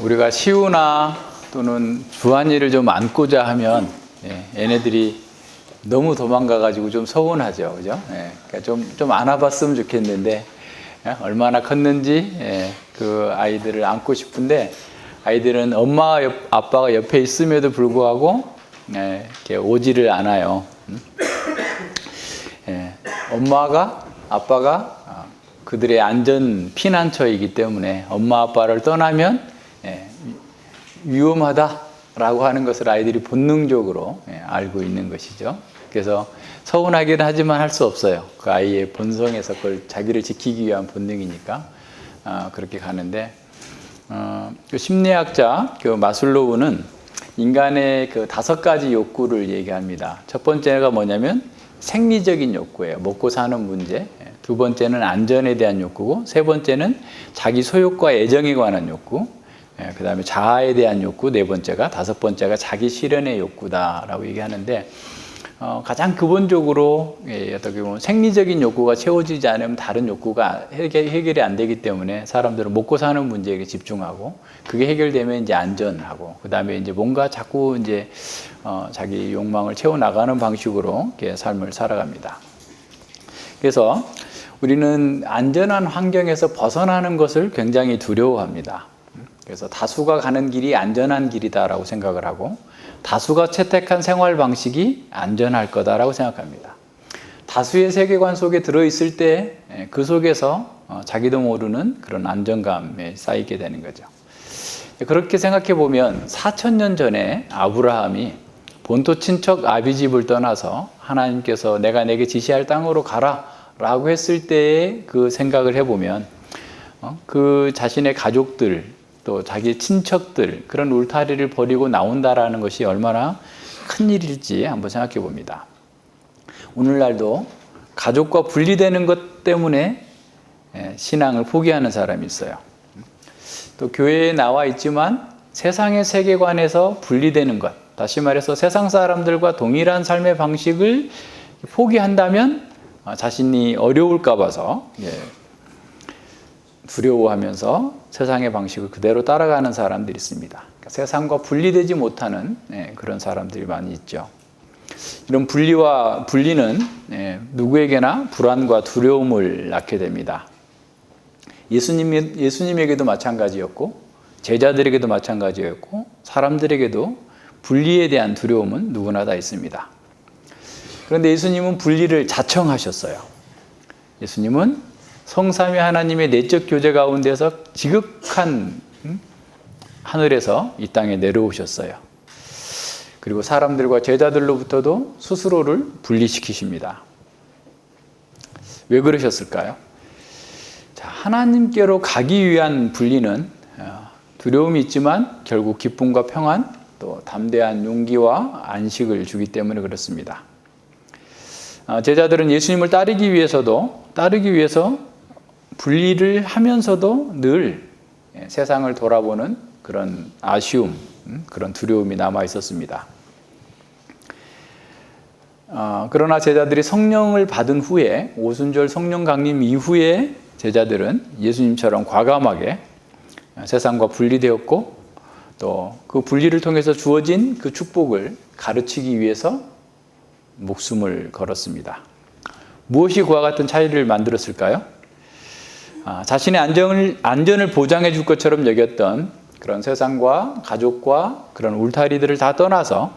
우리가 시우나 또는 주한이를 좀 안고자 하면 얘네들이 너무 도망가가지고 좀 서운하죠, 그죠? 그러니까 좀 안아봤으면 좋겠는데 얼마나 컸는지 그 아이들을 안고 싶은데 아이들은 엄마 아빠가 옆에 있음에도 불구하고 이렇게 오지를 않아요. 엄마가 아빠가 그들의 안전 피난처이기 때문에 엄마 아빠를 떠나면 위험하다라고 하는 것을 아이들이 본능적으로 알고 있는 것이죠. 그래서 서운하기는 하지만 할 수 없어요. 그 아이의 본성에서 그걸 자기를 지키기 위한 본능이니까 그렇게 가는데 그 심리학자 그 마슬로우는 인간의 그 5가지 욕구를 얘기합니다. 첫 번째가 뭐냐면 생리적인 욕구예요. 먹고 사는 문제. 두 번째는 안전에 대한 욕구고, 세 번째는 자기 소욕과 애정에 관한 욕구, 그 다음에 자아에 대한 욕구, 네 번째가, 다섯 번째가 자기 실현의 욕구다라고 얘기하는데, 가장 근본적으로 어떻게 보면 생리적인 욕구가 채워지지 않으면 다른 욕구가 해결이 안 되기 때문에 사람들은 먹고 사는 문제에 집중하고, 그게 해결되면 이제 안전하고, 그 다음에 이제 뭔가 자꾸 이제 자기 욕망을 채워 나가는 방식으로 이렇게 삶을 살아갑니다. 그래서 우리는 안전한 환경에서 벗어나는 것을 굉장히 두려워합니다. 그래서 다수가 가는 길이 안전한 길이다라고 생각을 하고, 다수가 채택한 생활 방식이 안전할 거다라고 생각합니다. 다수의 세계관 속에 들어있을 때 그 속에서 자기도 모르는 그런 안정감에 쌓이게 되는 거죠. 그렇게 생각해 보면 4,000년 전에 아브라함이 본토 친척 아비집을 떠나서 하나님께서 내가 내게 지시할 땅으로 가라 라고 했을 때의 그 생각을 해보면 그 자신의 가족들 또 자기 친척들 그런 울타리를 버리고 나온다라는 것이 얼마나 큰 일일지 한번 생각해 봅니다. 오늘날도 가족과 분리되는 것 때문에 신앙을 포기하는 사람이 있어요. 또 교회에 나와 있지만 세상의 세계관에서 분리되는 것, 다시 말해서 세상 사람들과 동일한 삶의 방식을 포기한다면 자신이 어려울까 봐서 두려워하면서 세상의 방식을 그대로 따라가는 사람들이 있습니다. 그러니까 세상과 분리되지 못하는 그런 사람들이 많이 있죠. 이런 분리는 누구에게나 불안과 두려움을 낳게 됩니다. 예수님에게도 마찬가지였고, 제자들에게도 마찬가지였고, 사람들에게도 분리에 대한 두려움은 누구나 다 있습니다. 그런데 예수님은 분리를 자청하셨어요. 예수님은 성삼위 하나님의 내적 교제 가운데서 지극한 하늘에서 이 땅에 내려오셨어요. 그리고 사람들과 제자들로부터도 스스로를 분리시키십니다. 왜 그러셨을까요? 자, 하나님께로 가기 위한 분리는 두려움이 있지만 결국 기쁨과 평안, 또 담대한 용기와 안식을 주기 때문에 그렇습니다. 제자들은 예수님을 따르기 위해서 분리를 하면서도 늘 세상을 돌아보는 그런 아쉬움, 그런 두려움이 남아 있었습니다. 그러나 제자들이 성령을 받은 후에, 오순절 성령 강림 이후에 제자들은 예수님처럼 과감하게 세상과 분리되었고, 또 그 분리를 통해서 주어진 그 축복을 가르치기 위해서 목숨을 걸었습니다. 무엇이 그와 같은 차이를 만들었을까요? 자신의 안전을 보장해 줄 것처럼 여겼던 그런 세상과 가족과 그런 울타리들을 다 떠나서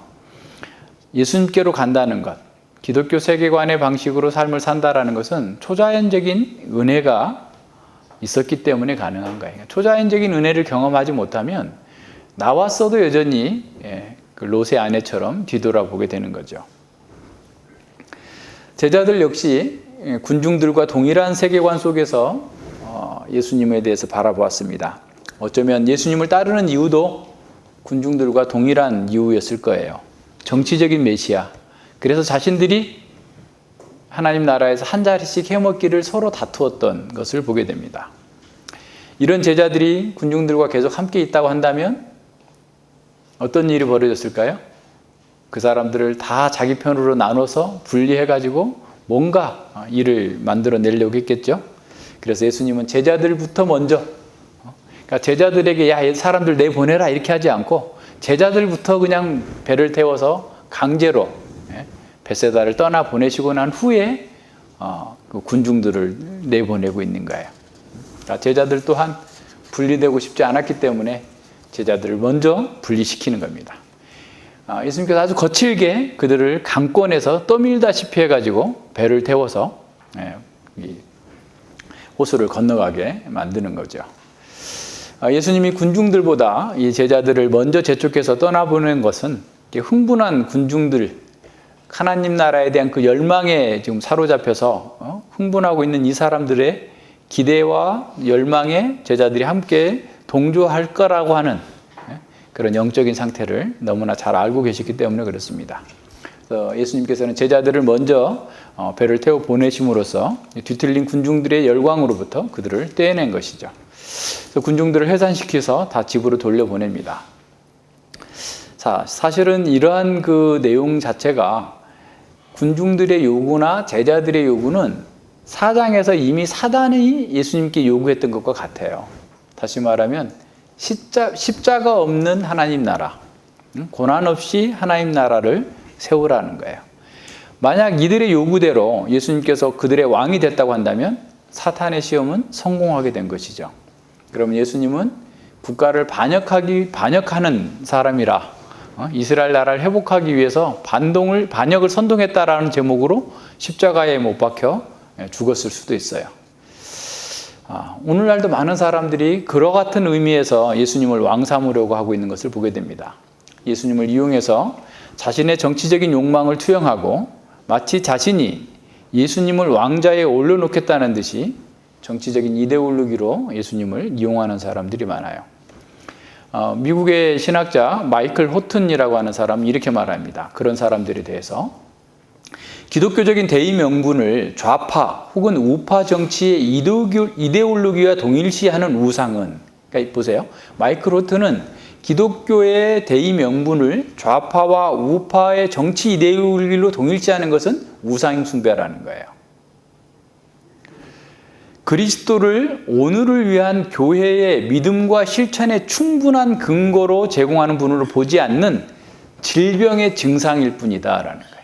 예수님께로 간다는 것, 기독교 세계관의 방식으로 삶을 산다라는 것은 초자연적인 은혜가 있었기 때문에 가능한 거예요. 초자연적인 은혜를 경험하지 못하면 나왔어도 여전히 그 롯의 아내처럼 뒤돌아보게 되는 거죠. 제자들 역시 군중들과 동일한 세계관 속에서 예수님에 대해서 바라보았습니다. 어쩌면 예수님을 따르는 이유도 군중들과 동일한 이유였을 거예요. 정치적인 메시아. 그래서 자신들이 하나님 나라에서 한 자리씩 해먹기를 서로 다투었던 것을 보게 됩니다. 이런 제자들이 군중들과 계속 함께 있다고 한다면 어떤 일이 벌어졌을까요? 그 사람들을 다 자기 편으로 나눠서 분리해가지고 뭔가 일을 만들어내려고 했겠죠. 그래서 예수님은 제자들부터 먼저 그러니까 제자들에게 야, 사람들 내보내라 이렇게 하지 않고 제자들부터 그냥 배를 태워서 강제로 벳세다를 떠나 보내시고 난 후에 그 군중들을 내보내고 있는 거예요. 그러니까 제자들 또한 분리되고 싶지 않았기 때문에 제자들을 먼저 분리시키는 겁니다. 예수님께서 아주 거칠게 그들을 강권에서 떠밀다시피 해가지고 배를 태워서 호수를 건너가게 만드는 거죠. 예수님이 군중들보다 이 제자들을 먼저 재촉해서 떠나보낸 것은 흥분한 군중들, 하나님 나라에 대한 그 열망에 지금 사로잡혀서 흥분하고 있는 이 사람들의 기대와 열망에 제자들이 함께 동조할 거라고 하는 그런 영적인 상태를 너무나 잘 알고 계시기 때문에 그렇습니다. 그래서 예수님께서는 제자들을 먼저 배를 태워 보내심으로써 뒤틀린 군중들의 열광으로부터 그들을 떼어낸 것이죠. 그래서 군중들을 해산시켜서 다 집으로 돌려보냅니다. 자, 사실은 이러한 그 내용 자체가 군중들의 요구나 제자들의 요구는 4장에서 이미 사단이 예수님께 요구했던 것과 같아요. 다시 말하면 십자가 없는 하나님 나라, 고난 없이 하나님 나라를 세우라는 거예요. 만약 이들의 요구대로 예수님께서 그들의 왕이 됐다고 한다면 사탄의 시험은 성공하게 된 것이죠. 그러면 예수님은 국가를 반역하는 사람이라 이스라엘 나라를 회복하기 위해서 반역을 선동했다라는 제목으로 십자가에 못 박혀 죽었을 수도 있어요. 오늘날도 많은 사람들이 그와 같은 의미에서 예수님을 왕 삼으려고 하고 있는 것을 보게 됩니다. 예수님을 이용해서 자신의 정치적인 욕망을 투영하고 마치 자신이 예수님을 왕자에 올려놓겠다는 듯이 정치적인 이데올로기로 예수님을 이용하는 사람들이 많아요. 미국의 신학자 마이클 호튼이라고 하는 사람이 이렇게 말합니다. 그런 사람들에 대해서 기독교적인 대의 명분을 좌파 혹은 우파 정치의 이데올로기와 동일시하는 우상은, 그러니까 보세요. 마이클 호튼은 기독교의 대의 명분을 좌파와 우파의 정치 이데올로기로 동일시하는 것은 우상 숭배라는 거예요. 그리스도를 오늘을 위한 교회의 믿음과 실천의 충분한 근거로 제공하는 분으로 보지 않는 질병의 증상일 뿐이다라는 거예요.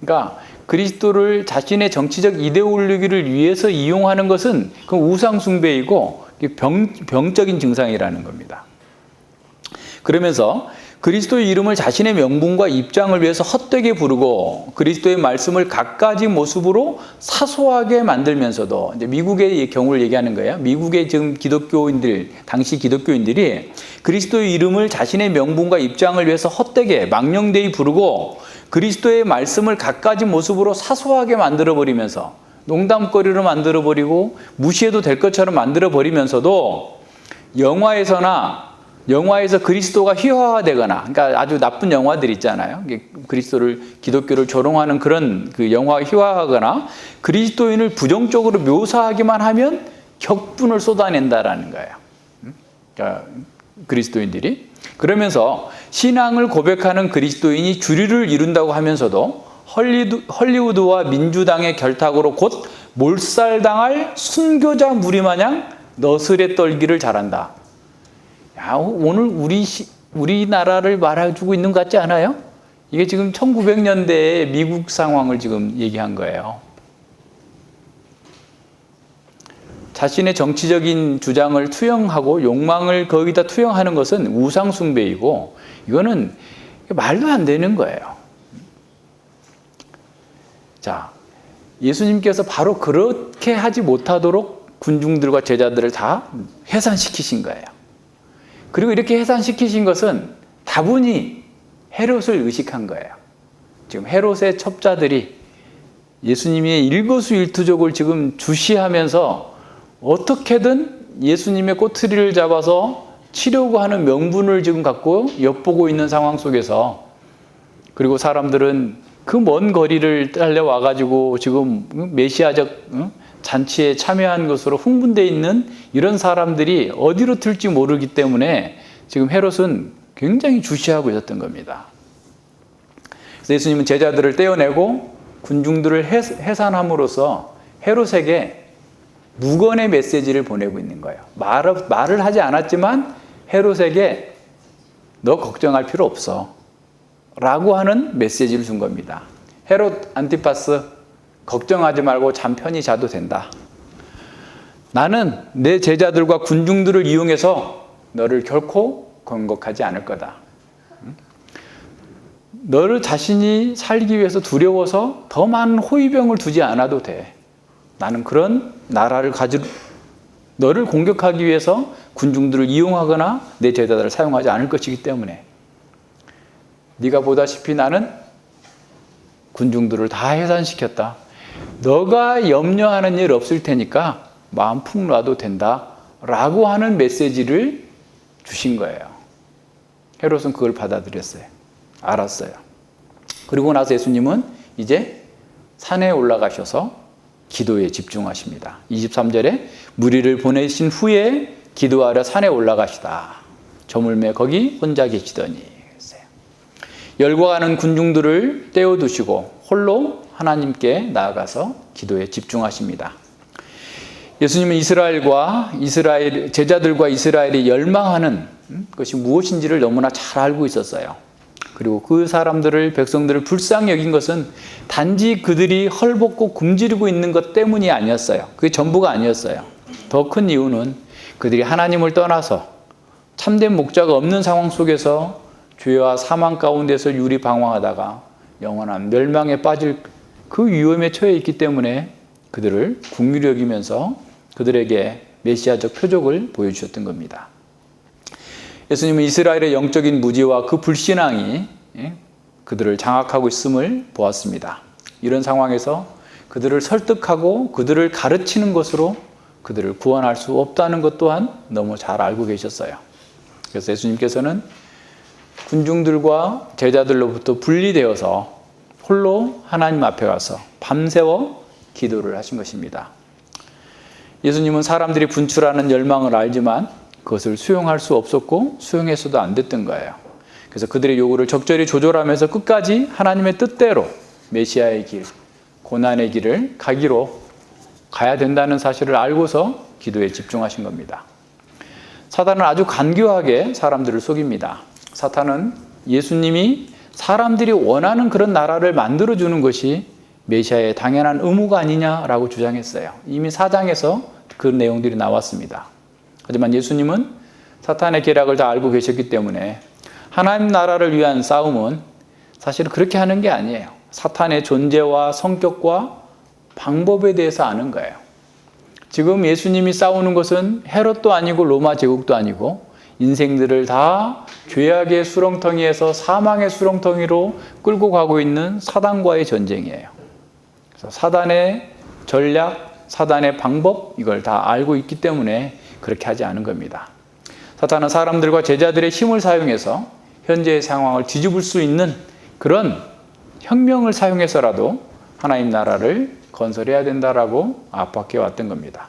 그러니까 그리스도를 자신의 정치적 이데올로기를 위해서 이용하는 것은 그 우상 숭배이고 병적인 증상이라는 겁니다. 그러면서 그리스도의 이름을 자신의 명분과 입장을 위해서 헛되게 부르고 그리스도의 말씀을 갖가지 모습으로 사소하게 만들면서도, 이제 미국의 경우를 얘기하는 거예요. 미국의 지금 기독교인들, 당시 기독교인들이 그리스도의 이름을 자신의 명분과 입장을 위해서 헛되게 망령되이 부르고 그리스도의 말씀을 갖가지 모습으로 사소하게 만들어버리면서 농담거리로 만들어버리고 무시해도 될 것처럼 만들어버리면서도 영화에서 그리스도가 희화화되거나, 그러니까 아주 나쁜 영화들 있잖아요. 기독교를 조롱하는 그런 그 영화가 희화화하거나 그리스도인을 부정적으로 묘사하기만 하면 격분을 쏟아낸다라는 거예요. 그러니까 그리스도인들이. 그러면서 신앙을 고백하는 그리스도인이 주류를 이룬다고 하면서도 헐리우드와 민주당의 결탁으로 곧 몰살당할 순교자 무리마냥 너스레 떨기를 잘한다. 야, 오늘 우리나라를 말해주고 있는 것 같지 않아요? 이게 지금 1900년대의 미국 상황을 지금 얘기한 거예요. 자신의 정치적인 주장을 투영하고 욕망을 거기다 투영하는 것은 우상숭배이고 이거는 말도 안 되는 거예요. 자, 예수님께서 바로 그렇게 하지 못하도록 군중들과 제자들을 다 해산시키신 거예요. 그리고 이렇게 해산시키신 것은 다분히 헤롯을 의식한 거예요. 지금 헤롯의 첩자들이 예수님의 일거수일투족을 지금 주시하면서 어떻게든 예수님의 꼬투리를 잡아서 치려고 하는 명분을 지금 갖고 엿보고 있는 상황 속에서, 그리고 사람들은 그 먼 거리를 달려와가지고 지금 메시아적 잔치에 참여한 것으로 흥분되어 있는 이런 사람들이 어디로 튈지 모르기 때문에 지금 헤롯은 굉장히 주시하고 있었던 겁니다. 그래서 예수님은 제자들을 떼어내고 군중들을 해산함으로써 헤롯에게 무건의 메시지를 보내고 있는 거예요. 말을 하지 않았지만 헤롯에게 너 걱정할 필요 없어 라고 하는 메시지를 준 겁니다. 헤롯 안티파스, 걱정하지 말고 잠 편히 자도 된다. 나는 내 제자들과 군중들을 이용해서 너를 결코 건국하지 않을 거다. 너를 자신이 살기 위해서 두려워서 더 많은 호위병을 두지 않아도 돼. 나는 그런 나라를 너를 공격하기 위해서 군중들을 이용하거나 내 제자들을 사용하지 않을 것이기 때문에 네가 보다시피 나는 군중들을 다 해산시켰다. 너가 염려하는 일 없을 테니까 마음 푹 놔도 된다 라고 하는 메시지를 주신 거예요. 헤롯은 그걸 받아들였어요. 알았어요. 그리고 나서 예수님은 이제 산에 올라가셔서 기도에 집중하십니다. 23절에 무리를 보내신 후에 기도하러 산에 올라가시다. 저물매 거기 혼자 계시더니 그랬어요. 열광하는 군중들을 떼어두시고 홀로 하나님께 나아가서 기도에 집중하십니다. 예수님은 제자들과 이스라엘이 열망하는 것이 무엇인지를 너무나 잘 알고 있었어요. 그리고 그 백성들을 불쌍히 여긴 것은 단지 그들이 헐벗고 굶주리고 있는 것 때문이 아니었어요. 그게 전부가 아니었어요. 더 큰 이유는 그들이 하나님을 떠나서 참된 목자가 없는 상황 속에서 죄와 사망 가운데서 유리방황하다가 영원한 멸망에 빠질 그 위험에 처해 있기 때문에 그들을 긍휼히 여기면서 그들에게 메시아적 표적을 보여주셨던 겁니다. 예수님은 이스라엘의 영적인 무지와 그 불신앙이 그들을 장악하고 있음을 보았습니다. 이런 상황에서 그들을 설득하고 그들을 가르치는 것으로 그들을 구원할 수 없다는 것 또한 너무 잘 알고 계셨어요. 그래서 예수님께서는 군중들과 제자들로부터 분리되어서 홀로 하나님 앞에 가서 밤새워 기도를 하신 것입니다. 예수님은 사람들이 분출하는 열망을 알지만 그것을 수용할 수 없었고 수용해서도 안 됐던 거예요. 그래서 그들의 요구를 적절히 조절하면서 끝까지 하나님의 뜻대로 메시아의 길, 고난의 길을 가야 된다는 사실을 알고서 기도에 집중하신 겁니다. 사탄은 아주 간교하게 사람들을 속입니다. 사탄은 예수님이 사람들이 원하는 그런 나라를 만들어주는 것이 메시아의 당연한 의무가 아니냐라고 주장했어요. 이미 4장에서 그 내용들이 나왔습니다. 하지만 예수님은 사탄의 계략을 다 알고 계셨기 때문에 하나님 나라를 위한 싸움은 사실 그렇게 하는 게 아니에요. 사탄의 존재와 성격과 방법에 대해서 아는 거예요. 지금 예수님이 싸우는 것은 헤롯도 아니고 로마 제국도 아니고 인생들을 다 죄악의 수렁텅이에서 사망의 수렁텅이로 끌고 가고 있는 사단과의 전쟁이에요. 그래서 사단의 전략, 사단의 방법 이걸 다 알고 있기 때문에 그렇게 하지 않은 겁니다. 사탄은 사람들과 제자들의 힘을 사용해서 현재의 상황을 뒤집을 수 있는 그런 혁명을 사용해서라도 하나님 나라를 건설해야 된다라고 압박해 왔던 겁니다.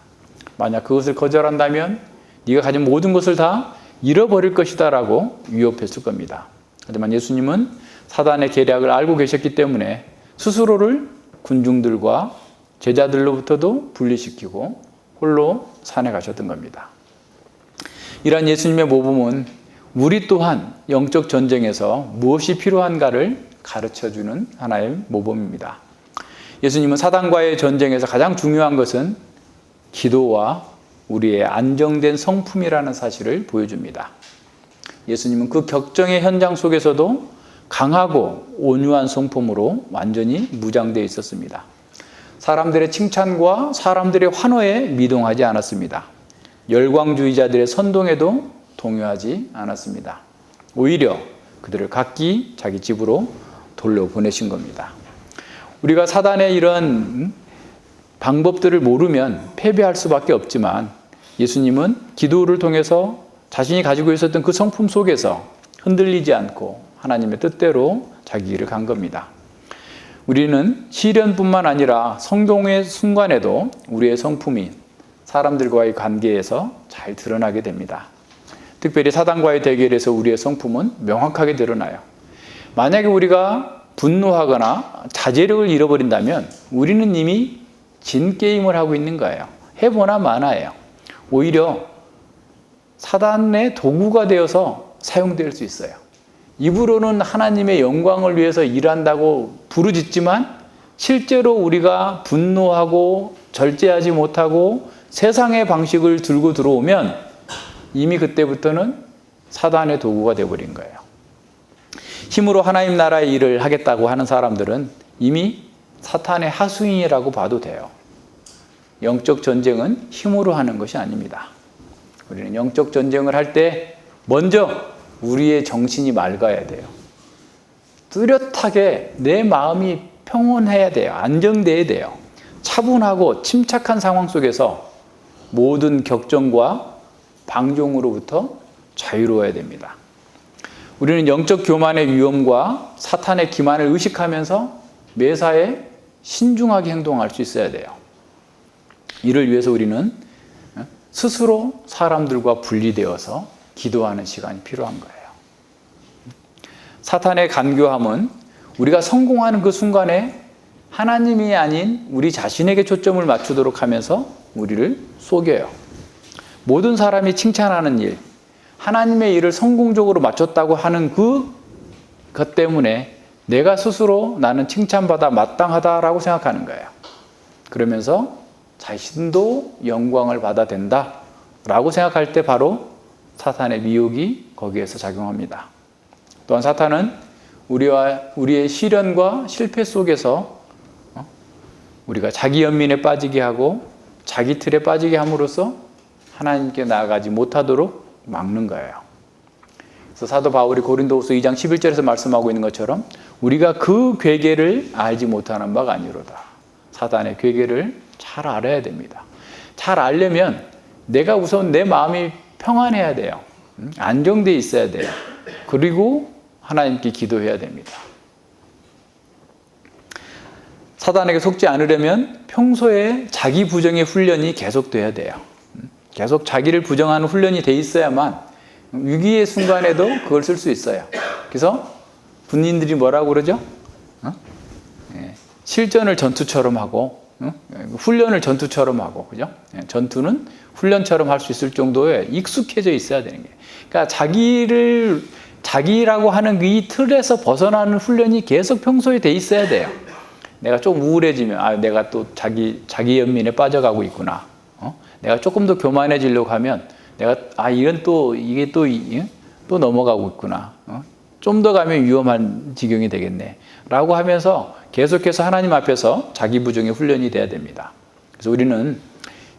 만약 그것을 거절한다면 네가 가진 모든 것을 다 잃어버릴 것이다라고 위협했을 겁니다. 하지만 예수님은 사단의 계략을 알고 계셨기 때문에 스스로를 군중들과 제자들로부터도 분리시키고 홀로 산에 가셨던 겁니다. 이러한 예수님의 모범은 우리 또한 영적 전쟁에서 무엇이 필요한가를 가르쳐주는 하나의 모범입니다. 예수님은 사단과의 전쟁에서 가장 중요한 것은 기도와 우리의 안정된 성품이라는 사실을 보여줍니다. 예수님은 그 격정의 현장 속에서도 강하고 온유한 성품으로 완전히 무장되어 있었습니다. 사람들의 칭찬과 사람들의 환호에 미동하지 않았습니다. 열광주의자들의 선동에도 동요하지 않았습니다. 오히려 그들을 각기 자기 집으로 돌려보내신 겁니다. 우리가 사단의 이런 방법들을 모르면 패배할 수밖에 없지만 예수님은 기도를 통해서 자신이 가지고 있었던 그 성품 속에서 흔들리지 않고 하나님의 뜻대로 자기 길을 간 겁니다. 우리는 시련뿐만 아니라 성공의 순간에도 우리의 성품이 사람들과의 관계에서 잘 드러나게 됩니다. 특별히 사단과의 대결에서 우리의 성품은 명확하게 드러나요. 만약에 우리가 분노하거나 자제력을 잃어버린다면 우리는 이미 진 게임을 하고 있는 거예요. 해보나 마나예요. 오히려 사단의 도구가 되어서 사용될 수 있어요. 입으로는 하나님의 영광을 위해서 일한다고 부르짖지만 실제로 우리가 분노하고 절제하지 못하고 세상의 방식을 들고 들어오면 이미 그때부터는 사단의 도구가 되어버린 거예요. 힘으로 하나님 나라의 일을 하겠다고 하는 사람들은 이미 사탄의 하수인이라고 봐도 돼요. 영적 전쟁은 힘으로 하는 것이 아닙니다. 우리는 영적 전쟁을 할 때 먼저 우리의 정신이 맑아야 돼요. 뚜렷하게 내 마음이 평온해야 돼요. 안정돼야 돼요. 차분하고 침착한 상황 속에서 모든 격정과 방종으로부터 자유로워야 됩니다. 우리는 영적 교만의 위험과 사탄의 기만을 의식하면서 매사에 신중하게 행동할 수 있어야 돼요. 이를 위해서 우리는 스스로 사람들과 분리되어서 기도하는 시간이 필요한 거예요. 사탄의 간교함은 우리가 성공하는 그 순간에 하나님이 아닌 우리 자신에게 초점을 맞추도록 하면서 우리를 속여요. 모든 사람이 칭찬하는 일, 하나님의 일을 성공적으로 마쳤다고 하는 그것 때문에 내가 스스로 나는 칭찬받아 마땅하다라고 생각하는 거예요. 그러면서 자신도 영광을 받아야 된다라고 생각할 때 바로 사탄의 미혹이 거기에서 작용합니다. 또한 사탄은 우리의 시련과 실패 속에서 우리가 자기 연민에 빠지게 하고 자기 틀에 빠지게 함으로써 하나님께 나아가지 못하도록 막는 거예요. 그래서 사도 바울이 고린도후서 2장 11절에서 말씀하고 있는 것처럼 우리가 그 괴계를 알지 못하는 바가 아니로다. 사단의 괴계를 잘 알아야 됩니다. 잘 알려면 내가 우선 내 마음이 평안해야 돼요. 안정되어 있어야 돼요. 그리고 하나님께 기도해야 됩니다. 사단에게 속지 않으려면 평소에 자기 부정의 훈련이 계속돼야 돼요. 계속 자기를 부정하는 훈련이 돼 있어야만 위기의 순간에도 그걸 쓸 수 있어요. 그래서 군인들이 뭐라고 그러죠? 실전을 전투처럼 하고 훈련을 전투처럼 하고, 그죠? 전투는 훈련처럼 할 수 있을 정도에 익숙해져 있어야 되는 거예요. 그러니까 자기라고 하는 이 틀에서 벗어나는 훈련이 계속 평소에 돼 있어야 돼요. 내가 좀 우울해지면, 내가 또 자기 연민에 빠져가고 있구나. 내가 조금 더 교만해지려고 하면, 내가, 이게 또 넘어가고 있구나. 좀 더 가면 위험한 지경이 되겠네. 라고 하면서 계속해서 하나님 앞에서 자기 부정의 훈련이 돼야 됩니다. 그래서 우리는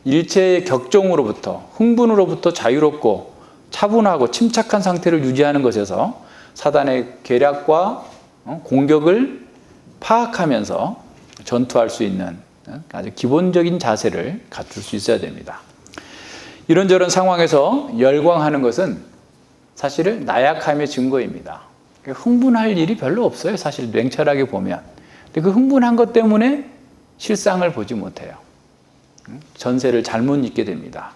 일체의 격정으로부터, 흥분으로부터 자유롭고 차분하고 침착한 상태를 유지하는 것에서 사단의 계략과 공격을 파악하면서 전투할 수 있는 아주 기본적인 자세를 갖출 수 있어야 됩니다. 이런저런 상황에서 열광하는 것은 사실은 나약함의 증거입니다. 흥분할 일이 별로 없어요. 사실 냉철하게 보면. 근데 그 흥분한 것 때문에 실상을 보지 못해요. 전세를 잘못 잊게 됩니다.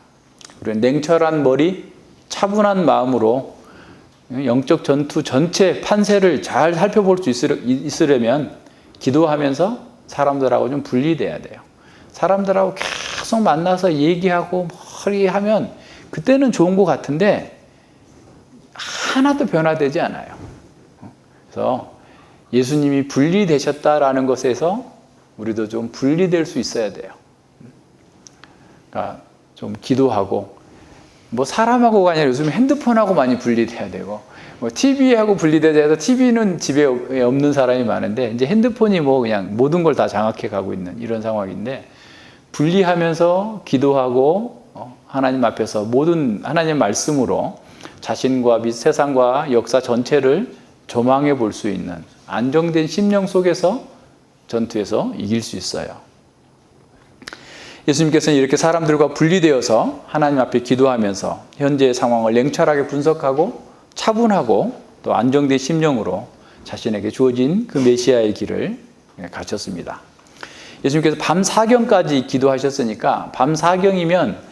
우리는 냉철한 머리, 차분한 마음으로 영적 전투 전체 판세를 잘 살펴볼 수 있으려면 기도하면서 사람들하고 좀 분리돼야 돼요. 사람들하고 계속 만나서 얘기하고 하면 그때는 좋은 것 같은데 하나도 변화되지 않아요. 그래서 예수님이 분리되셨다라는 것에서 우리도 좀 분리될 수 있어야 돼요. 그러니까 좀 기도하고 사람하고가 아니라 요즘 핸드폰하고 많이 분리돼야 되고 TV하고 분리돼야 돼서 TV는 집에 없는 사람이 많은데 이제 핸드폰이 그냥 모든 걸 다 장악해 가고 있는 이런 상황인데 분리하면서 기도하고 하나님 앞에서 모든 하나님의 말씀으로 자신과 및 세상과 역사 전체를 조망해 볼 수 있는 안정된 심령 속에서 전투에서 이길 수 있어요. 예수님께서는 이렇게 사람들과 분리되어서 하나님 앞에 기도하면서 현재의 상황을 냉철하게 분석하고 차분하고 또 안정된 심령으로 자신에게 주어진 그 메시아의 길을 가셨습니다. 예수님께서 밤 사경까지 기도하셨으니까 밤 사경이면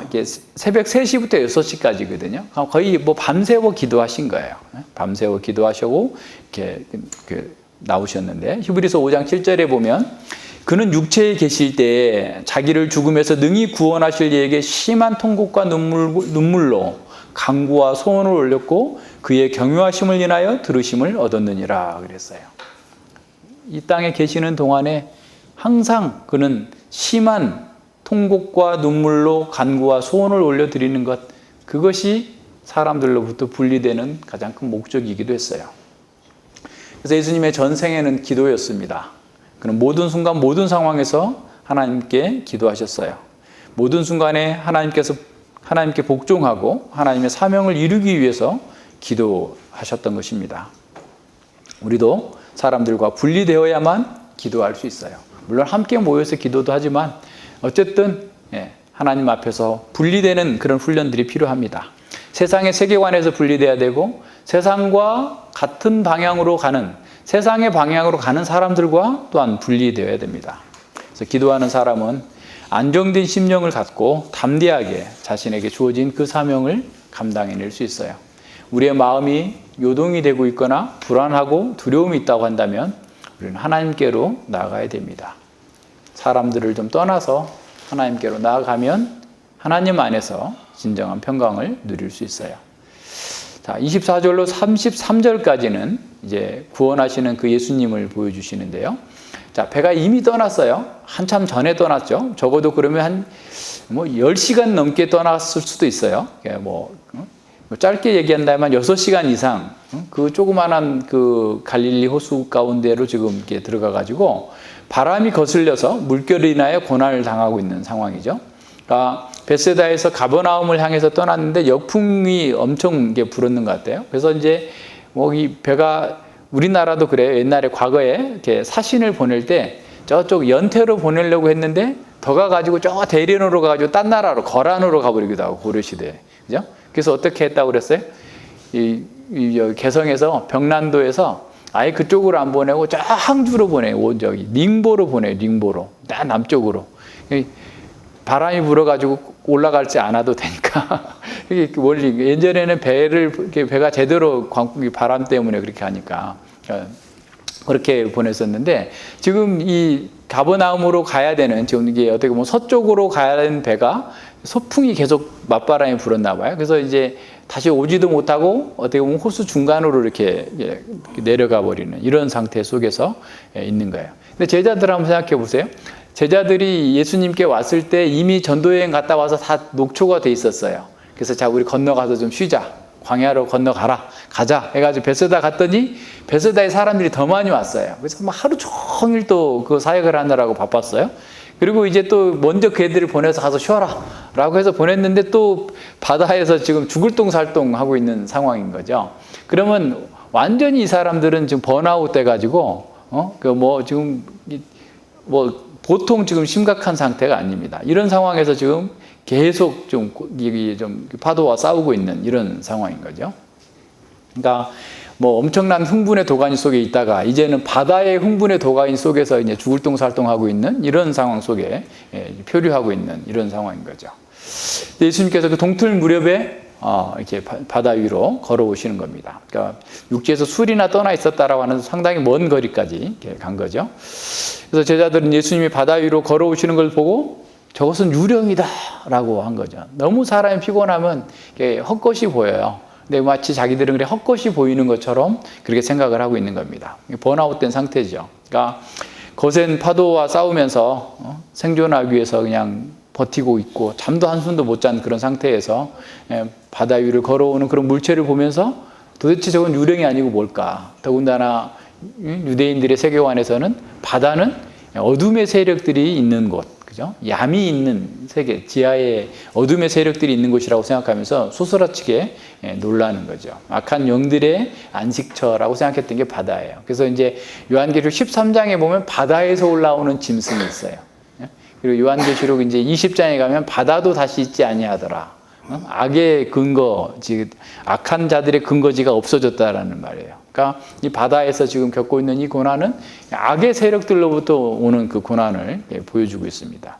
이게 새벽 3시부터 6시까지거든요. 거의 밤새워 기도하신 거예요. 밤새워 기도하시고 이렇게 나오셨는데 히브리서 5장 7절에 보면 그는 육체에 계실 때에 자기를 죽음에서 능히 구원하실 이에게 심한 통곡과 눈물로 간구와 소원을 올렸고 그의 경유하심을 인하여 들으심을 얻었느니라 그랬어요. 이 땅에 계시는 동안에 항상 그는 심한 통곡과 눈물로 간구와 소원을 올려드리는 것, 그것이 사람들로부터 분리되는 가장 큰 목적이기도 했어요. 그래서 예수님의 전생에는 기도였습니다. 그는 모든 순간 모든 상황에서 하나님께 기도하셨어요. 모든 순간에 하나님께 복종하고 하나님의 사명을 이루기 위해서 기도하셨던 것입니다. 우리도 사람들과 분리되어야만 기도할 수 있어요. 물론 함께 모여서 기도도 하지만 어쨌든 하나님 앞에서 분리되는 그런 훈련들이 필요합니다. 세상의 세계관에서 분리돼야 되고 세상과 같은 방향으로 가는, 세상의 방향으로 가는 사람들과 또한 분리되어야 됩니다. 그래서 기도하는 사람은 안정된 심령을 갖고 담대하게 자신에게 주어진 그 사명을 감당해낼 수 있어요. 우리의 마음이 요동이 되고 있거나 불안하고 두려움이 있다고 한다면 우리는 하나님께로 나아가야 됩니다. 사람들을 좀 떠나서 하나님께로 나아가면 하나님 안에서 진정한 평강을 누릴 수 있어요. 자, 24절로 33절까지는 이제 구원하시는 그 예수님을 보여주시는데요. 자, 배가 이미 떠났어요. 한참 전에 떠났죠. 적어도 그러면 10시간 넘게 떠났을 수도 있어요. 짧게 얘기한다면 6시간 이상 그 조그만한 그 갈릴리 호수 가운데로 지금 이렇게 들어가가지고 바람이 거슬려서 물결이 인하여 고난을 당하고 있는 상황이죠. 그러니까 베세다에서 가버나움을 향해서 떠났는데 역풍이 엄청 불었는 것 같아요. 그래서 이제 이 배가, 우리나라도 그래요. 옛날에 과거에 이렇게 사신을 보낼 때 저쪽 연태로 보내려고 했는데 더 가가지고 저 대련으로 가가지고 딴 나라로 거란으로 가버리기도 하고, 고려시대에. 그죠? 그래서 어떻게 했다고 그랬어요? 개성에서, 병난도에서 아예 그쪽으로 안 보내고 저 항주로 보내고, 닝보로 보내요. 닝보로. 남쪽으로. 바람이 불어가지고 올라갈지 않아도 되니까. 이게 원리, 예전에는 배가 제대로 바람 때문에 그렇게 하니까. 그렇게 보냈었는데, 지금 이 가버나움으로 가야 되는, 지금 이게 어떻게 보면 서쪽으로 가야 되는 배가 소풍이 계속 맞바람이 불었나 봐요. 그래서 이제 다시 오지도 못하고 어떻게 보면 호수 중간으로 이렇게 내려가 버리는 이런 상태 속에서 있는 거예요. 근데 제자들 한번 생각해 보세요. 제자들이 예수님께 왔을 때 이미 전도여행 갔다 와서 다 녹초가 돼 있었어요. 그래서 자, 우리 건너가서 좀 쉬자. 광야로 건너가라. 가자. 해가지고 베세다 갔더니 베세다에 사람들이 더 많이 왔어요. 그래서 하루 종일 또 그 사역을 하느라고 바빴어요. 그리고 이제 또 먼저 그 애들을 보내서 가서 쉬어라 라고 해서 보냈는데 또 바다에서 지금 죽을 똥살똥 하고 있는 상황인 거죠. 그러면 완전히 이 사람들은 지금 번아웃 돼가지고 지금 보통 지금 심각한 상태가 아닙니다. 이런 상황에서 지금 계속 좀 파도와 싸우고 있는 이런 상황인 거죠. 그러니까 엄청난 흥분의 도가니 속에 있다가 이제는 바다의 흥분의 도가니 속에서 이제 죽을 똥살똥하고 있는 이런 상황 속에 표류하고 있는 이런 상황인 거죠. 예수님께서 그 동틀 무렵에 이렇게 바다 위로 걸어오시는 겁니다. 그러니까 육지에서 술이나 떠나 있었다라고 하는 상당히 먼 거리까지 이렇게 간 거죠. 그래서 제자들은 예수님이 바다 위로 걸어오시는 걸 보고 저것은 유령이다라고 한 거죠. 너무 사람이 피곤하면 헛것이 보여요. 근데 마치 자기들은 그래 헛것이 보이는 것처럼 그렇게 생각을 하고 있는 겁니다. 번아웃된 상태죠. 그러니까 거센 파도와 싸우면서 생존하기 위해서 그냥 버티고 있고 잠도 한숨도 못 잔 그런 상태에서 바다 위를 걸어오는 그런 물체를 보면서 도대체 저건 유령이 아니고 뭘까? 더군다나 유대인들의 세계관에서는 바다는 어둠의 세력들이 있는 곳, 그죠? ям이 있는 세계, 지하에 어둠의 세력들이 있는 곳이라고 생각하면서 소스라치게 놀라는 거죠. 악한 영들의 안식처라고 생각했던 게 바다예요. 그래서 이제 요한계시록 13장에 보면 바다에서 올라오는 짐승이 있어요. 그리고 요한계시록 이제 20장에 가면 바다도 다시 있지 아니하더라. 악의 근거지, 악한 자들의 근거지가 없어졌다라는 말이에요. 그러니까 이 바다에서 지금 겪고 있는 이 고난은 악의 세력들로부터 오는 그 고난을 보여주고 있습니다.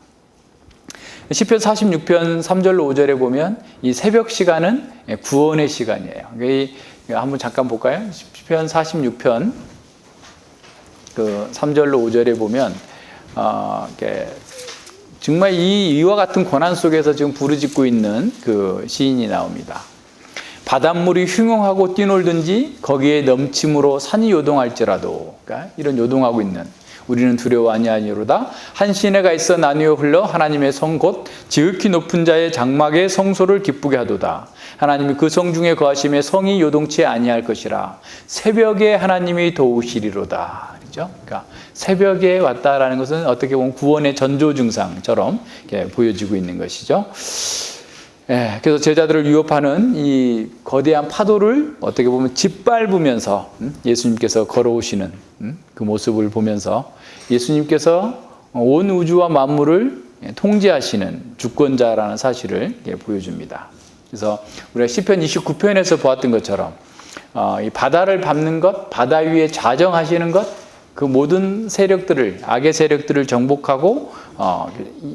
시편 46편 3절로 5절에 보면 이 새벽 시간은 구원의 시간이에요. 한번 잠깐 볼까요? 시편 46편 그 3절로 5절에 보면 이렇게 정말 이와 같은 고난 속에서 지금 부르짖고 있는 그 시인이 나옵니다. 바닷물이 흉흉하고 뛰놀든지 거기에 넘침으로 산이 요동할지라도, 그러니까 이런 요동하고 있는, 우리는 두려워 아니하니로다. 한 시내가 있어 나뉘어 흘러 하나님의 성 곧 지극히 높은 자의 장막의 성소를 기쁘게 하도다. 하나님이 그 성 중에 거하심에 성이 요동치 아니할 것이라. 새벽에 하나님이 도우시리로다. 그렇죠? 그러니까 새벽에 왔다라는 것은 어떻게 보면 구원의 전조 증상처럼 이렇게 보여지고 있는 것이죠. 예, 그래서 제자들을 위협하는 이 거대한 파도를 어떻게 보면 짓밟으면서 예수님께서 걸어오시는 그 모습을 보면서 예수님께서 온 우주와 만물을 통제하시는 주권자라는 사실을 보여줍니다. 그래서 우리가 시편 29편에서 보았던 것처럼 이 바다를 밟는 것, 바다 위에 좌정하시는 것, 그 모든 세력들을, 악의 세력들을 정복하고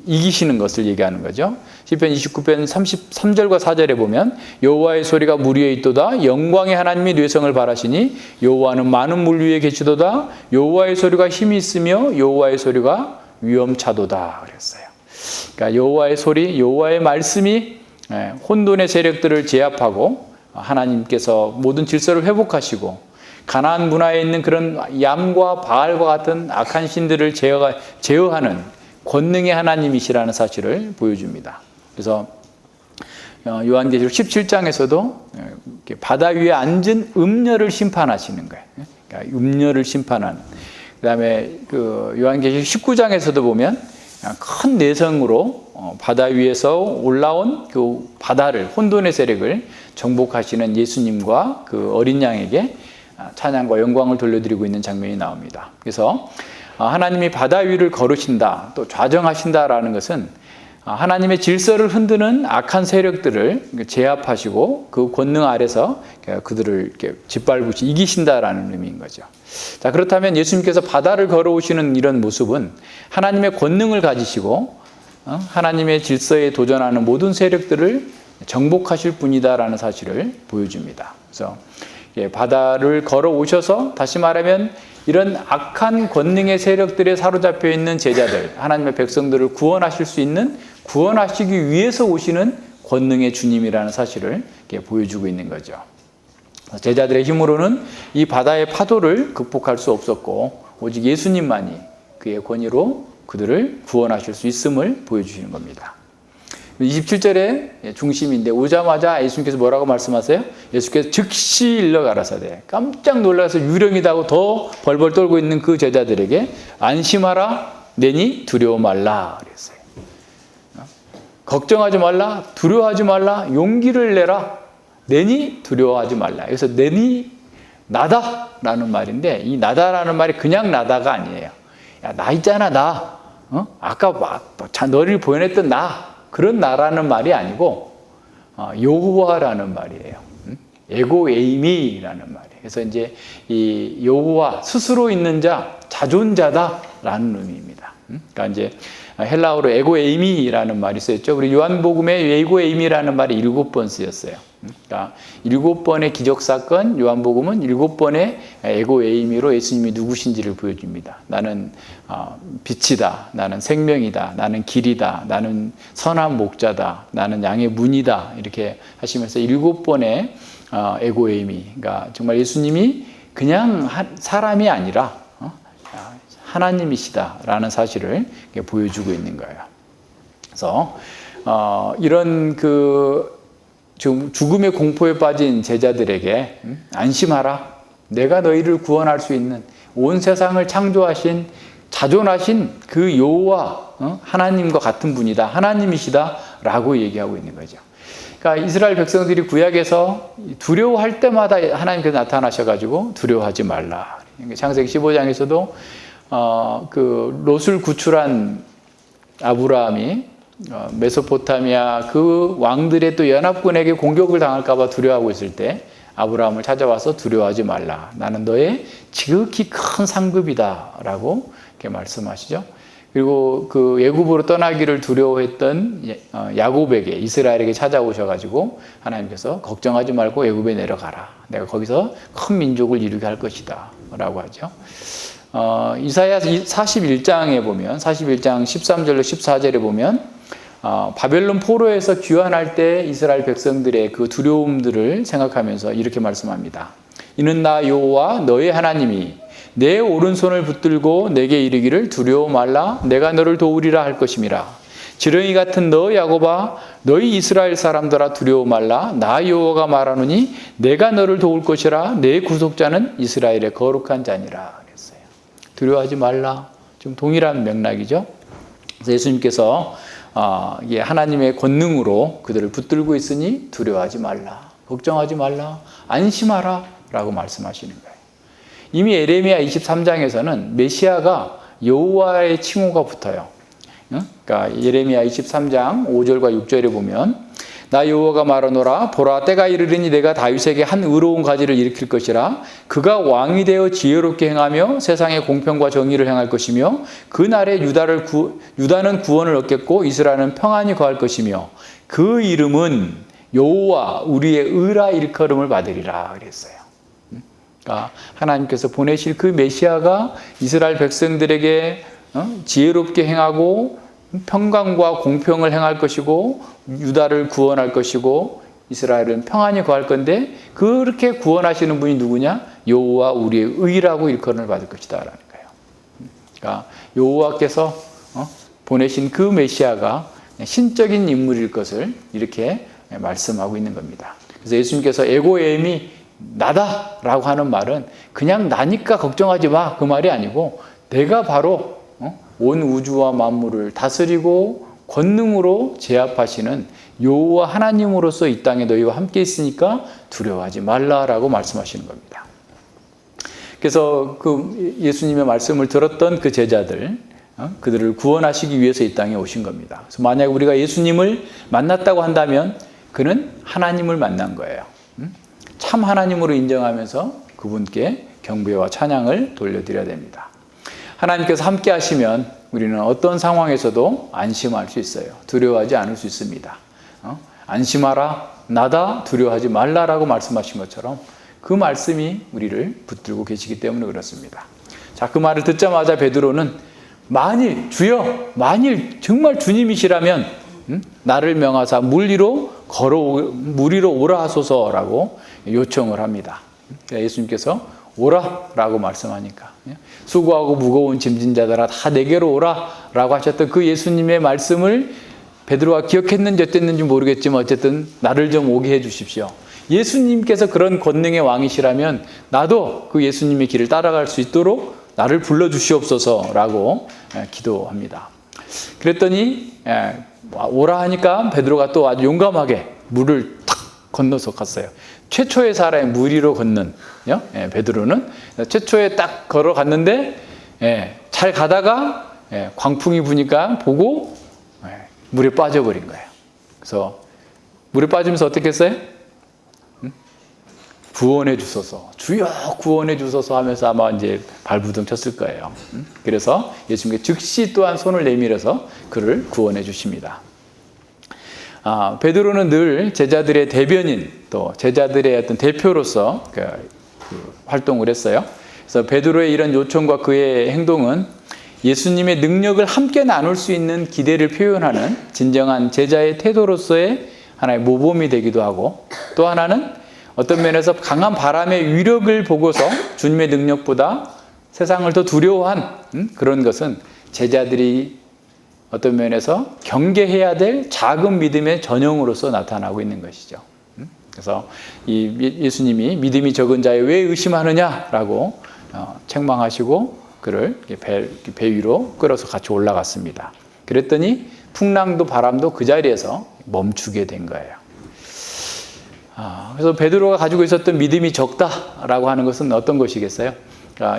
이기시는 것을 얘기하는 거죠. 시편 29편 33절과 4절에 보면 여호와의 소리가 물 위에 있도다. 영광의 하나님이 뇌성을 바라시니 여호와는 많은 물 위에 계시도다. 여호와의 소리가 힘이 있으며 여호와의 소리가 위엄차도다 그랬어요. 그러니까 여호와의 소리, 여호와의 말씀이 혼돈의 세력들을 제압하고 하나님께서 모든 질서를 회복하시고 가나안 문화에 있는 그런 얌과 바알과 같은 악한 신들을 제어하는 권능의 하나님이시라는 사실을 보여줍니다. 그래서 요한계시록 17장에서도 바다 위에 앉은 음녀를 심판하시는 거예요. 그러니까 음녀를 심판하는. 그다음에 그 요한계시록 19장에서도 보면 큰 내성으로 바다 위에서 올라온 그 바다를, 혼돈의 세력을 정복하시는 예수님과 그 어린 양에게 찬양과 영광을 돌려드리고 있는 장면이 나옵니다. 그래서 하나님이 바다 위를 걸으신다, 또 좌정하신다라는 것은 하나님의 질서를 흔드는 악한 세력들을 제압하시고 그 권능 아래서 그들을 이렇게 짓밟으시 이기신다라는 의미인 거죠. 자, 그렇다면 예수님께서 바다를 걸어오시는 이런 모습은 하나님의 권능을 가지시고 하나님의 질서에 도전하는 모든 세력들을 정복하실 분이다라는 사실을 보여줍니다. 그래서 바다를 걸어오셔서, 다시 말하면 이런 악한 권능의 세력들에 사로잡혀 있는 제자들, 하나님의 백성들을 구원하실 수 있는, 구원하시기 위해서 오시는 권능의 주님이라는 사실을 보여주고 있는 거죠. 제자들의 힘으로는 이 바다의 파도를 극복할 수 없었고 오직 예수님만이 그의 권위로 그들을 구원하실 수 있음을 보여주시는 겁니다. 27절의 중심인데, 오자마자 예수님께서 뭐라고 말씀하세요? 예수께서 즉시 일러 가라사대, 깜짝 놀라서 유령이다 하고 더 벌벌 떨고 있는 그 제자들에게 안심하라, 내니 두려워 말라 그랬어요. 걱정하지 말라, 두려워하지 말라, 용기를 내라, 내니 두려워하지 말라. 그래서 내니 나다라는 말인데, 이 나다라는 말이 그냥 나다가 아니에요. 야, 나 있잖아, 나. 아까 너를 보여냈던 나. 그런 나라는 말이 아니고 여호와라는 말이에요. 에고 에이미라는 말이에요. 그래서 이제 이 여호와, 스스로 있는 자, 자존자다라는 의미입니다. 그러니까 이제 헬라어로 에고 에이미라는 말이 쓰였죠. 우리 요한복음에 에고 에이미라는 말이 7번 쓰였어요. 그러니까 7번의 기적 사건, 요한복음은 7번의 에고 에이미로 예수님이 누구신지를 보여줍니다. 나는 빛이다, 나는 생명이다, 나는 길이다, 나는 선한 목자다, 나는 양의 문이다, 이렇게 하시면서 7번의 에고 에이미, 그러니까 정말 예수님이 그냥 사람이 아니라 하나님이시다라는 사실을 보여주고 있는 거예요. 그래서 이런 죽음의 공포에 빠진 제자들에게 안심하라, 내가 너희를 구원할 수 있는, 온 세상을 창조하신, 자존하신 그 여호와, 하나님과 같은 분이다, 하나님이시다라고 얘기하고 있는 거죠. 그러니까 이스라엘 백성들이 구약에서 두려워할 때마다 하나님께서 나타나셔가지고 두려워하지 말라. 창세기 15장에서도 그 롯을 구출한 아브라함이 메소포타미아 그 왕들의 또 연합군에게 공격을 당할까봐 두려워하고 있을 때 아브라함을 찾아와서 두려워하지 말라, 나는 너의 지극히 큰 상급이다라고 이렇게 말씀하시죠. 그리고 그 애굽으로 떠나기를 두려워했던 야곱에게, 이스라엘에게 찾아오셔가지고 하나님께서 걱정하지 말고 애굽에 내려가라, 내가 거기서 큰 민족을 이루게 할 것이다 라고 하죠. 이사야 41장에 보면 41장 13절로 14절에 보면 바벨론 포로에서 귀환할 때 이스라엘 백성들의 그 두려움들을 생각하면서 이렇게 말씀합니다. 이는 나 여호와 너의 하나님이 내 오른손을 붙들고 내게 이르기를 두려워 말라 내가 너를 도우리라 할 것임이라. 지렁이 같은 너 야곱아 너희 이스라엘 사람들아 두려워 말라 나 여호와가 말하노니 내가 너를 도울 것이라 내 구속자는 이스라엘의 거룩한 자니라 그랬어요. 두려워하지 말라. 좀 동일한 맥락이죠. 그래서 예수님께서 하나님의 권능으로 그들을 붙들고 있으니 두려워하지 말라. 걱정하지 말라. 안심하라 라고 말씀하시는 거예요. 이미 에레미야 23장에서는 메시아가 여호와의 칭호가 붙어요. 그러니까 예레미야 23장 5절과 6절에 보면 나 여호와가 말하노라 보라 때가 이르리니 내가 다윗에게 한 의로운 가지를 일으킬 것이라 그가 왕이 되어 지혜롭게 행하며 세상에 공평과 정의를 행할 것이며 그 날에 유다는 구원을 얻겠고 이스라엘은 평안히 거할 것이며 그 이름은 여호와 우리의 의라 일컬음을 받으리라 그랬어요. 그러니까 하나님께서 보내실 그 메시아가 이스라엘 백성들에게 지혜롭게 행하고 평강과 공평을 행할 것이고 유다를 구원할 것이고 이스라엘은 평안히 거할 건데 그렇게 구원하시는 분이 누구냐? 여호와 우리의 의라고 일컬음을 받을 것이다 라는 거예요. 그러니까 여호와께서 보내신 그 메시아가 신적인 인물일 것을 이렇게 말씀하고 있는 겁니다. 그래서 예수님께서 에고에임이 나다라고 하는 말은 그냥 나니까 걱정하지 마 그 말이 아니고 내가 바로 온 우주와 만물을 다스리고 권능으로 제압하시는 여호와 하나님으로서 이 땅에 너희와 함께 있으니까 두려워하지 말라라고 말씀하시는 겁니다. 그래서 그 예수님의 말씀을 들었던 그 제자들 그들을 구원하시기 위해서 이 땅에 오신 겁니다. 그래서 만약 우리가 예수님을 만났다고 한다면 그는 하나님을 만난 거예요. 참 하나님으로 인정하면서 그분께 경배와 찬양을 돌려드려야 됩니다. 하나님께서 함께 하시면 우리는 어떤 상황에서도 안심할 수 있어요. 두려워하지 않을 수 있습니다. 안심하라, 나다, 두려워하지 말라라고 말씀하신 것처럼 그 말씀이 우리를 붙들고 계시기 때문에 그렇습니다. 자, 그 말을 듣자마자 베드로는 만일 주여, 만일 정말 주님이시라면 나를 명하사 물 위로 오라 하소서라고 요청을 합니다. 예수님께서 오라라고 말씀하니까 수고하고 무거운 짐진 자들아 다 내게로 오라라고 하셨던 그 예수님의 말씀을 베드로가 기억했는지 어땠는지 모르겠지만 어쨌든 나를 좀 오게 해 주십시오. 예수님께서 그런 권능의 왕이시라면 나도 그 예수님의 길을 따라갈 수 있도록 나를 불러주시옵소서라고 기도합니다. 그랬더니 오라 하니까 베드로가 또 아주 용감하게 물을 탁 건너서 갔어요. 최초의 사람이 물 위로 걷는 베드로는 최초에 딱 걸어갔는데 잘 가다가 광풍이 부니까 보고 물에 빠져버린 거예요. 그래서 물에 빠지면서 어떻게 했어요? 구원해 주소서, 주여 구원해 주소서 하면서 아마 이제 발부둥 쳤을 거예요. 그래서 예수님께 즉시 또한 손을 내밀어서 그를 구원해 주십니다. 베드로는 늘 제자들의 대변인, 또 제자들의 어떤 대표로서 그 활동을 했어요. 그래서 베드로의 이런 요청과 그의 행동은 예수님의 능력을 함께 나눌 수 있는 기대를 표현하는 진정한 제자의 태도로서의 하나의 모범이 되기도 하고, 또 하나는 어떤 면에서 강한 바람의 위력을 보고서 주님의 능력보다 세상을 더 두려워한 그런 것은 제자들이 어떤 면에서 경계해야 될 작은 믿음의 전형으로서 나타나고 있는 것이죠. 그래서 예수님이 믿음이 적은 자에 왜 의심하느냐라고 책망하시고 그를 배 위로 끌어서 같이 올라갔습니다. 그랬더니 풍랑도 바람도 그 자리에서 멈추게 된 거예요. 그래서 베드로가 가지고 있었던 믿음이 적다라고 하는 것은 어떤 것이겠어요?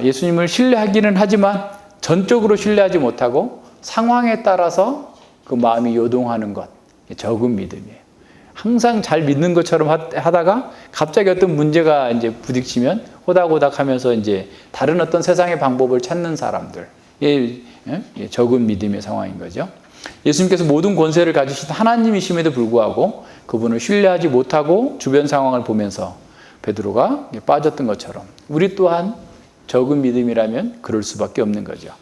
예수님을 신뢰하기는 하지만 전적으로 신뢰하지 못하고 상황에 따라서 그 마음이 요동하는 것, 적은 믿음이에요. 항상 잘 믿는 것처럼 하다가 갑자기 어떤 문제가 이제 부딪히면 호닥호닥 하면서 이제 다른 어떤 세상의 방법을 찾는 사람들, 적은 믿음의 상황인 거죠. 예수님께서 모든 권세를 가지신 하나님이심에도 불구하고 그분을 신뢰하지 못하고 주변 상황을 보면서 베드로가 빠졌던 것처럼 우리 또한 적은 믿음이라면 그럴 수밖에 없는 거죠.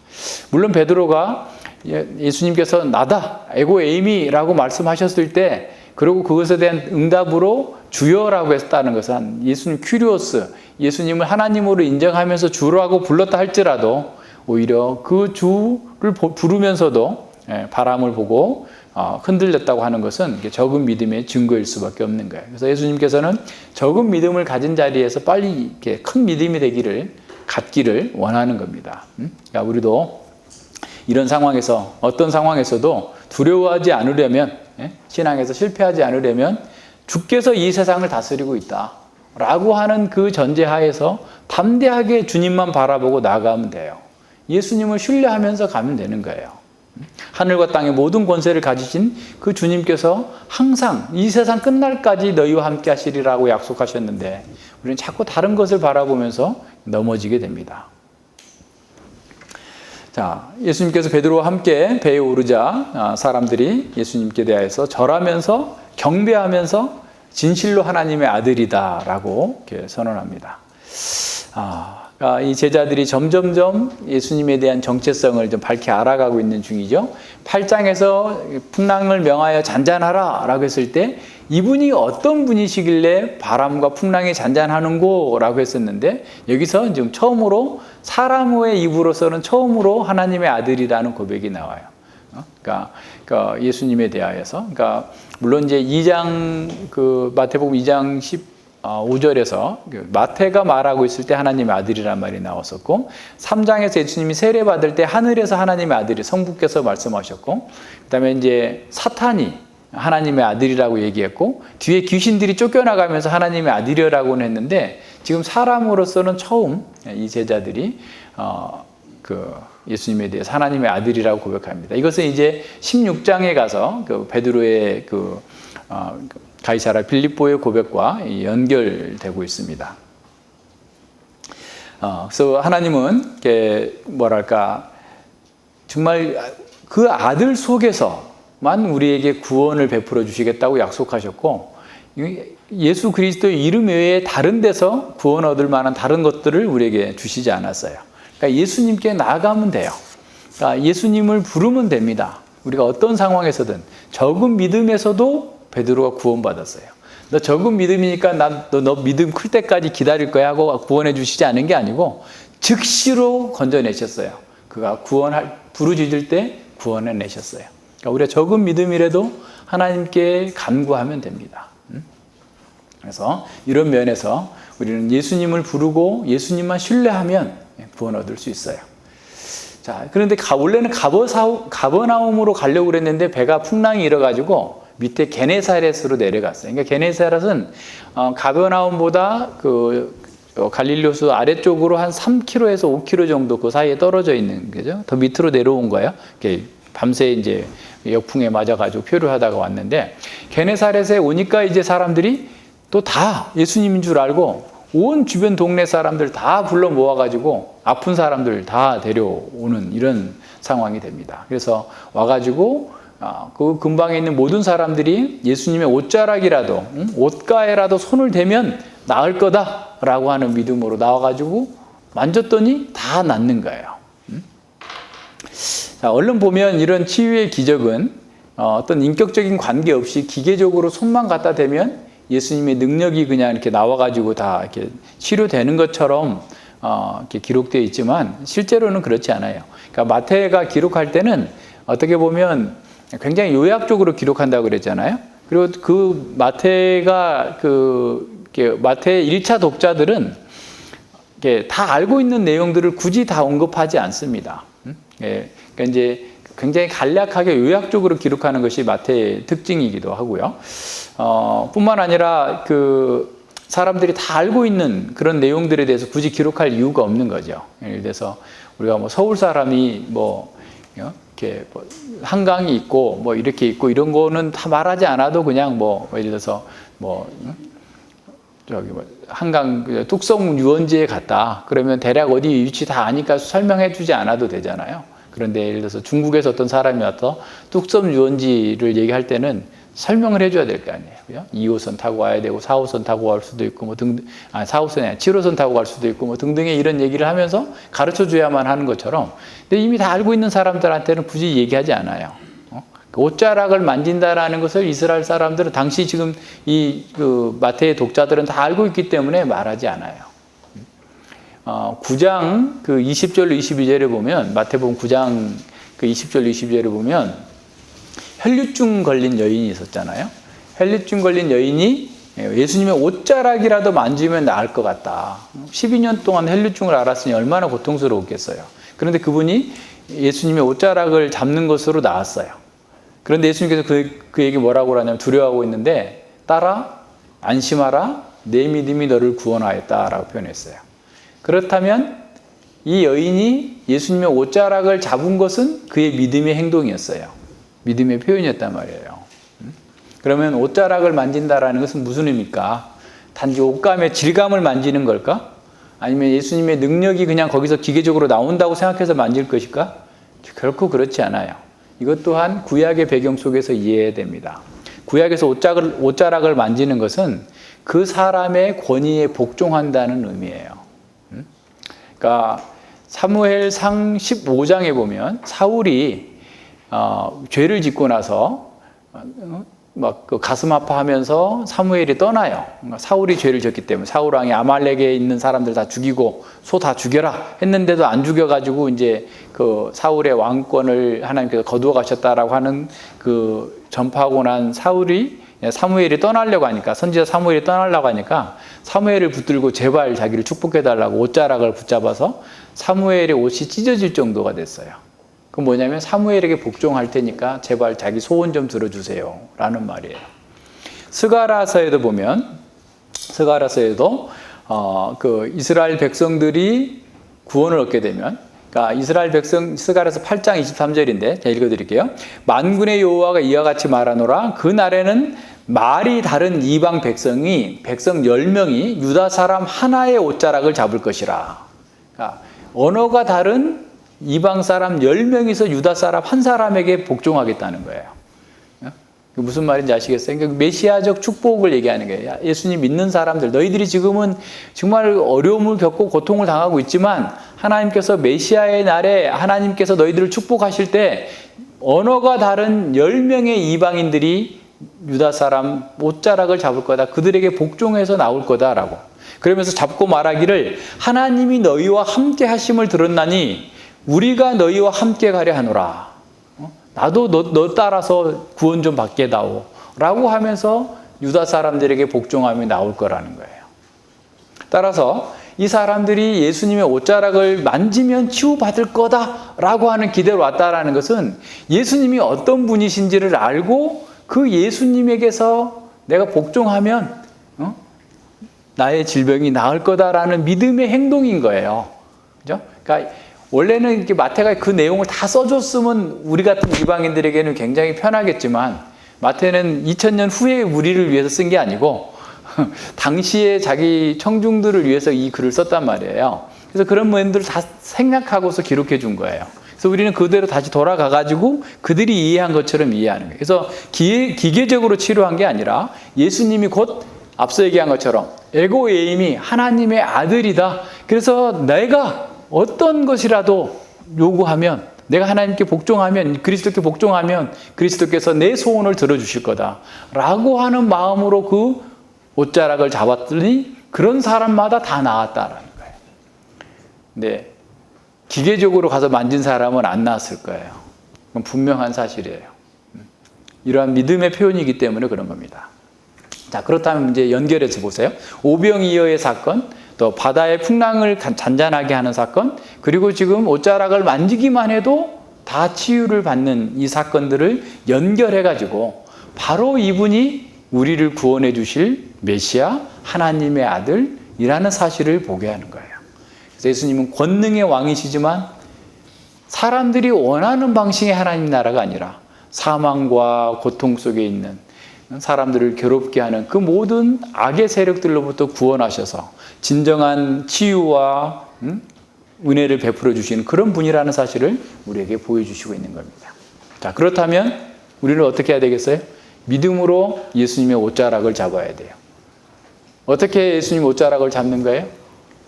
물론 베드로가 예수님께서 나다, 에고 에이미라고 말씀하셨을 때, 그리고 그것에 대한 응답으로 주여라고 했다는 것은 예수님 큐리오스, 예수님을 하나님으로 인정하면서 주라고 불렀다 할지라도 오히려 그 주를 부르면서도 바람을 보고 흔들렸다고 하는 것은 적은 믿음의 증거일 수밖에 없는 거예요. 그래서 예수님께서는 적은 믿음을 가진 자리에서 빨리 이렇게 큰 믿음이 갖기를 원하는 겁니다. 그러니까 우리도 이런 상황에서, 어떤 상황에서도 두려워하지 않으려면, 신앙에서 실패하지 않으려면 주께서 이 세상을 다스리고 있다 라고 하는 그 전제하에서 담대하게 주님만 바라보고 나아가면 돼요. 예수님을 신뢰하면서 가면 되는 거예요. 하늘과 땅의 모든 권세를 가지신 그 주님께서 항상 이 세상 끝날까지 너희와 함께 하시리라고 약속하셨는데 우리는 자꾸 다른 것을 바라보면서 넘어지게 됩니다. 자, 예수님께서 베드로와 함께 배에 오르자 사람들이 예수님께 대하여서 절하면서 경배하면서 진실로 하나님의 아들이다 라고 이렇게 선언합니다. 이 제자들이 점점점 예수님에 대한 정체성을 좀 밝히 알아가고 있는 중이죠. 8장에서 풍랑을 명하여 잔잔하라 라고 했을 때 이분이 어떤 분이시길래 바람과 풍랑이 잔잔하는고 라고 했었는데 여기서 지금 처음으로 사람의 입으로서는 처음으로 하나님의 아들이라는 고백이 나와요. 그러니까 예수님에 대하여서, 그러니까 물론 이제 2장 마태복음 2장 15절에서 마태가 말하고 있을 때 하나님의 아들이라는 말이 나왔었고 3장에서 예수님이 세례 받을 때 하늘에서 하나님의 아들이 성부께서 말씀하셨고 그다음에 이제 사탄이 하나님의 아들이라고 얘기했고 뒤에 귀신들이 쫓겨나가면서 하나님의 아들이라고는 했는데 지금 사람으로서는 처음 이 제자들이 예수님에 대해서 하나님의 아들이라고 고백합니다. 이것은 이제 16장에 가서 베드로의 가이사랴 빌립보의 고백과 연결되고 있습니다. 그래서 하나님은 정말 그 아들 속에서만 우리에게 구원을 베풀어 주시겠다고 약속하셨고 예수 그리스도의 이름 외에 다른 데서 구원 얻을 만한 다른 것들을 우리에게 주시지 않았어요. 그러니까 예수님께 나아가면 돼요. 그러니까 예수님을 부르면 됩니다. 우리가 어떤 상황에서든 적은 믿음에서도 베드로가 구원받았어요. 너 적은 믿음이니까 너 믿음 클 때까지 기다릴 거야 하고 구원해 주시지 않은 게 아니고 즉시로 건져내셨어요. 그가 부르짖을 때 구원해 내셨어요. 그러니까 우리가 적은 믿음이라도 하나님께 간구하면 됩니다. 그래서 이런 면에서 우리는 예수님을 부르고 예수님만 신뢰하면 구원 얻을 수 있어요. 자, 그런데 원래는 가버나움으로 가려고 그랬는데 배가 풍랑이 일어가지고 밑에 게네사렛으로 내려갔어요. 그러니까 게네사렛은 가버나움보다 갈릴리호수 아래쪽으로 한 3km에서 5km 정도 그 사이에 떨어져 있는 거죠. 더 밑으로 내려온 거예요. 밤새 이제 역풍에 맞아가지고 표류하다가 왔는데 게네사렛에 오니까 이제 사람들이 또 다 예수님인 줄 알고 온 주변 동네 사람들 다 불러 모아가지고 아픈 사람들 다 데려오는 이런 상황이 됩니다. 그래서 와가지고 그 근방에 있는 모든 사람들이 예수님의 옷자락이라도 옷가에라도 손을 대면 나을 거다라고 하는 믿음으로 나와가지고 만졌더니 다 낫는 거예요. 자, 얼른 보면 이런 치유의 기적은 어떤 인격적인 관계 없이 기계적으로 손만 갖다 대면 예수님의 능력이 그냥 이렇게 나와가지고 다 이렇게 치료되는 것처럼 이렇게 기록되어 있지만 실제로는 그렇지 않아요. 그러니까 마태가 기록할 때는 어떻게 보면 굉장히 요약적으로 기록한다고 그랬잖아요. 그리고 그 마태의 1차 독자들은 다 알고 있는 내용들을 굳이 다 언급하지 않습니다. 그러니까 이제 굉장히 간략하게 요약적으로 기록하는 것이 마태의 특징이기도 하고요. 뿐만 아니라 사람들이 다 알고 있는 그런 내용들에 대해서 굳이 기록할 이유가 없는 거죠. 예를 들어서 우리가 서울 사람이 이렇게 한강이 있고 이렇게 있고 이런 거는 다 말하지 않아도 그냥 예를 들어서 한강 뚝섬 유원지에 갔다 그러면 대략 어디 위치 다 아니까 설명해 주지 않아도 되잖아요. 그런데 예를 들어서 중국에서 어떤 사람이 와서 뚝섬 유원지를 얘기할 때는 설명을 해줘야 될 거 아니에요. 그죠? 2호선 타고 와야 되고 4호선 타고 갈 수도 있고 뭐 등등, 4호선이 아니라 7호선 타고 갈 수도 있고 뭐 등등의 이런 얘기를 하면서 가르쳐 줘야만 하는 것처럼, 근데 이미 다 알고 있는 사람들한테는 굳이 얘기하지 않아요. 옷자락을 만진다라는 것을 이스라엘 사람들은 당시 지금 그 마태의 독자들은 다 알고 있기 때문에 말하지 않아요. 9장 그 20절로 22절에 보면, 마태복음 9장 그 20절 22절에 보면 혈류증 걸린 여인이 있었잖아요. 혈류증 걸린 여인이 예수님의 옷자락이라도 만지면 나을 것 같다. 12년 동안 혈류증을 앓았으니 얼마나 고통스러웠겠어요. 그런데 그분이 예수님의 옷자락을 잡는 것으로 나왔어요. 그런데 예수님께서 그 얘기 뭐라고 하냐면, 두려워하고 있는데 따라 안심하라, 내 믿음이 너를 구원하였다라고 표현했어요. 그렇다면 이 여인이 예수님의 옷자락을 잡은 것은 그의 믿음의 행동이었어요. 믿음의 표현이었단 말이에요. 그러면 옷자락을 만진다라는 것은 무슨 의미입니까? 단지 옷감의 질감을 만지는 걸까? 아니면 예수님의 능력이 그냥 거기서 기계적으로 나온다고 생각해서 만질 것일까? 결코 그렇지 않아요. 이것 또한 구약의 배경 속에서 이해해야 됩니다. 구약에서 옷자락을 만지는 것은 그 사람의 권위에 복종한다는 의미예요. 그러니까 사무엘상 15장에 보면 사울이 죄를 짓고 나서 막 그 가슴 아파하면서 사무엘이 떠나요. 그러니까 사울이 죄를 졌기 때문에 사울 왕이 아말렉에 있는 사람들 다 죽이고 소 다 죽여라 했는데도 안 죽여가지고 이제 그 사울의 왕권을 하나님께서 거두어 가셨다라고 하는 그 전파하고 난 사무엘이 떠나려고 하니까, 선지자 사무엘이 떠나려고 하니까 사무엘을 붙들고 제발 자기를 축복해달라고 옷자락을 붙잡아서 사무엘의 옷이 찢어질 정도가 됐어요. 그건 뭐냐면 사무엘에게 복종할 테니까 제발 자기 소원 좀 들어주세요 라는 말이에요. 스가랴서에도 보면, 스가랴서에도 그 이스라엘 백성들이 구원을 얻게 되면, 그러니까 이스라엘 백성, 스가랴서 8장 23절인데 제가 읽어드릴게요. 만군의 여호와가 이와 같이 말하노라. 그 날에는 말이 다른 이방 백성이, 백성 10명이 유다 사람 하나의 옷자락을 잡을 것이라. 그러니까 언어가 다른 이방 사람 10명이서 유다 사람 한 사람에게 복종하겠다는 거예요. 무슨 말인지 아시겠어요? 그러니까 메시아적 축복을 얘기하는 거예요. 예수님 믿는 사람들, 너희들이 지금은 정말 어려움을 겪고 고통을 당하고 있지만 하나님께서 메시아의 날에 하나님께서 너희들을 축복하실 때 언어가 다른 10명의 이방인들이 유다 사람 옷자락을 잡을 거다. 그들에게 복종해서 나올 거다라고. 그러면서 잡고 말하기를, 하나님이 너희와 함께 하심을 들었나니 우리가 너희와 함께 가려 하노라. 나도 너 따라서 구원 좀 받게 다오 라고 하면서 유다 사람들에게 복종함이 나올 거라는 거예요. 따라서 이 사람들이 예수님의 옷자락을 만지면 치유받을 거다라고 하는 기대로 왔다라는 것은 예수님이 어떤 분이신지를 알고 그 예수님에게서 내가 복종하면 나의 질병이 나을 거다라는 믿음의 행동인 거예요. 그죠? 그러니까 원래는 이렇게 마태가 그 내용을 다 써줬으면 우리 같은 이방인들에게는 굉장히 편하겠지만, 마태는 2000년 후에 우리를 위해서 쓴 게 아니고 당시에 자기 청중들을 위해서 이 글을 썼단 말이에요. 그래서 그런 면들을 다 생각하고서 기록해 준 거예요. 그래서 우리는 그대로 다시 돌아가가지고 그들이 이해한 것처럼 이해하는 거예요. 그래서 기계적으로 치료한 게 아니라 예수님이 곧 앞서 얘기한 것처럼 에고에임이 하나님의 아들이다. 그래서 내가 어떤 것이라도 요구하면, 내가 하나님께 복종하면, 그리스도께 복종하면 그리스도께서 내 소원을 들어주실 거다 라고 하는 마음으로 그 옷자락을 잡았더니 그런 사람마다 다 나았다라는 거예요. 근데 기계적으로 가서 만진 사람은 안 나았을 거예요. 그건 분명한 사실이에요. 이러한 믿음의 표현이기 때문에 그런 겁니다. 자, 그렇다면 이제 연결해서 보세요. 오병이어의 사건, 또 바다의 풍랑을 잔잔하게 하는 사건, 그리고 지금 옷자락을 만지기만 해도 다 치유를 받는 이 사건들을 연결해가지고 바로 이분이 우리를 구원해 주실 메시아, 하나님의 아들이라는 사실을 보게 하는 거예요. 그래서 예수님은 권능의 왕이시지만 사람들이 원하는 방식의 하나님 나라가 아니라 사망과 고통 속에 있는 사람들을 괴롭게 하는 그 모든 악의 세력들로부터 구원하셔서 진정한 치유와 은혜를 베풀어 주시는 그런 분이라는 사실을 우리에게 보여주시고 있는 겁니다. 자, 그렇다면 우리는 어떻게 해야 되겠어요? 믿음으로 예수님의 옷자락을 잡아야 돼요. 어떻게 예수님 옷자락을 잡는 거예요?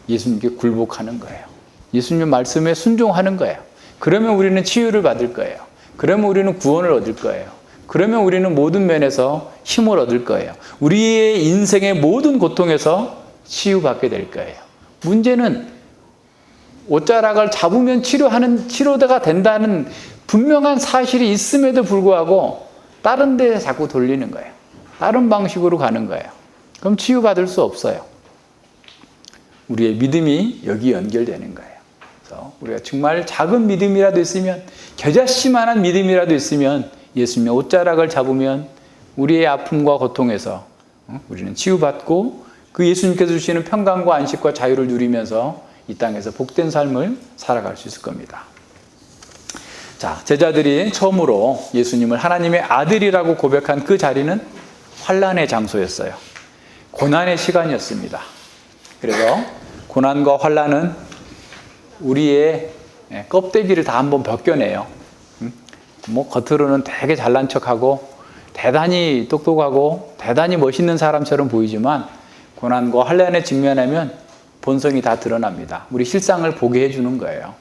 예수님께 굴복하는 거예요. 예수님의 말씀에 순종하는 거예요. 그러면 우리는 치유를 받을 거예요. 그러면 우리는 구원을 얻을 거예요. 그러면 우리는 모든 면에서 힘을 얻을 거예요. 우리의 인생의 모든 고통에서 치유받게 될 거예요. 문제는 옷자락을 잡으면 치료가 된다는 분명한 사실이 있음에도 불구하고 다른 데에 자꾸 돌리는 거예요. 다른 방식으로 가는 거예요. 그럼 치유받을 수 없어요. 우리의 믿음이 여기 연결되는 거예요. 그래서 우리가 정말 작은 믿음이라도 있으면, 겨자씨만한 믿음이라도 있으면 예수님의 옷자락을 잡으면 우리의 아픔과 고통에서 우리는 치유받고 그 예수님께서 주시는 평강과 안식과 자유를 누리면서 이 땅에서 복된 삶을 살아갈 수 있을 겁니다. 자, 제자들이 처음으로 예수님을 하나님의 아들이라고 고백한 그 자리는 환난의 장소였어요. 고난의 시간이었습니다. 그래서 고난과 환난은 우리의 껍데기를 다 한번 벗겨내요. 겉으로는 되게 잘난 척하고 대단히 똑똑하고 대단히 멋있는 사람처럼 보이지만 고난과 환난에 직면하면 본성이 다 드러납니다. 우리 실상을 보게 해주는 거예요.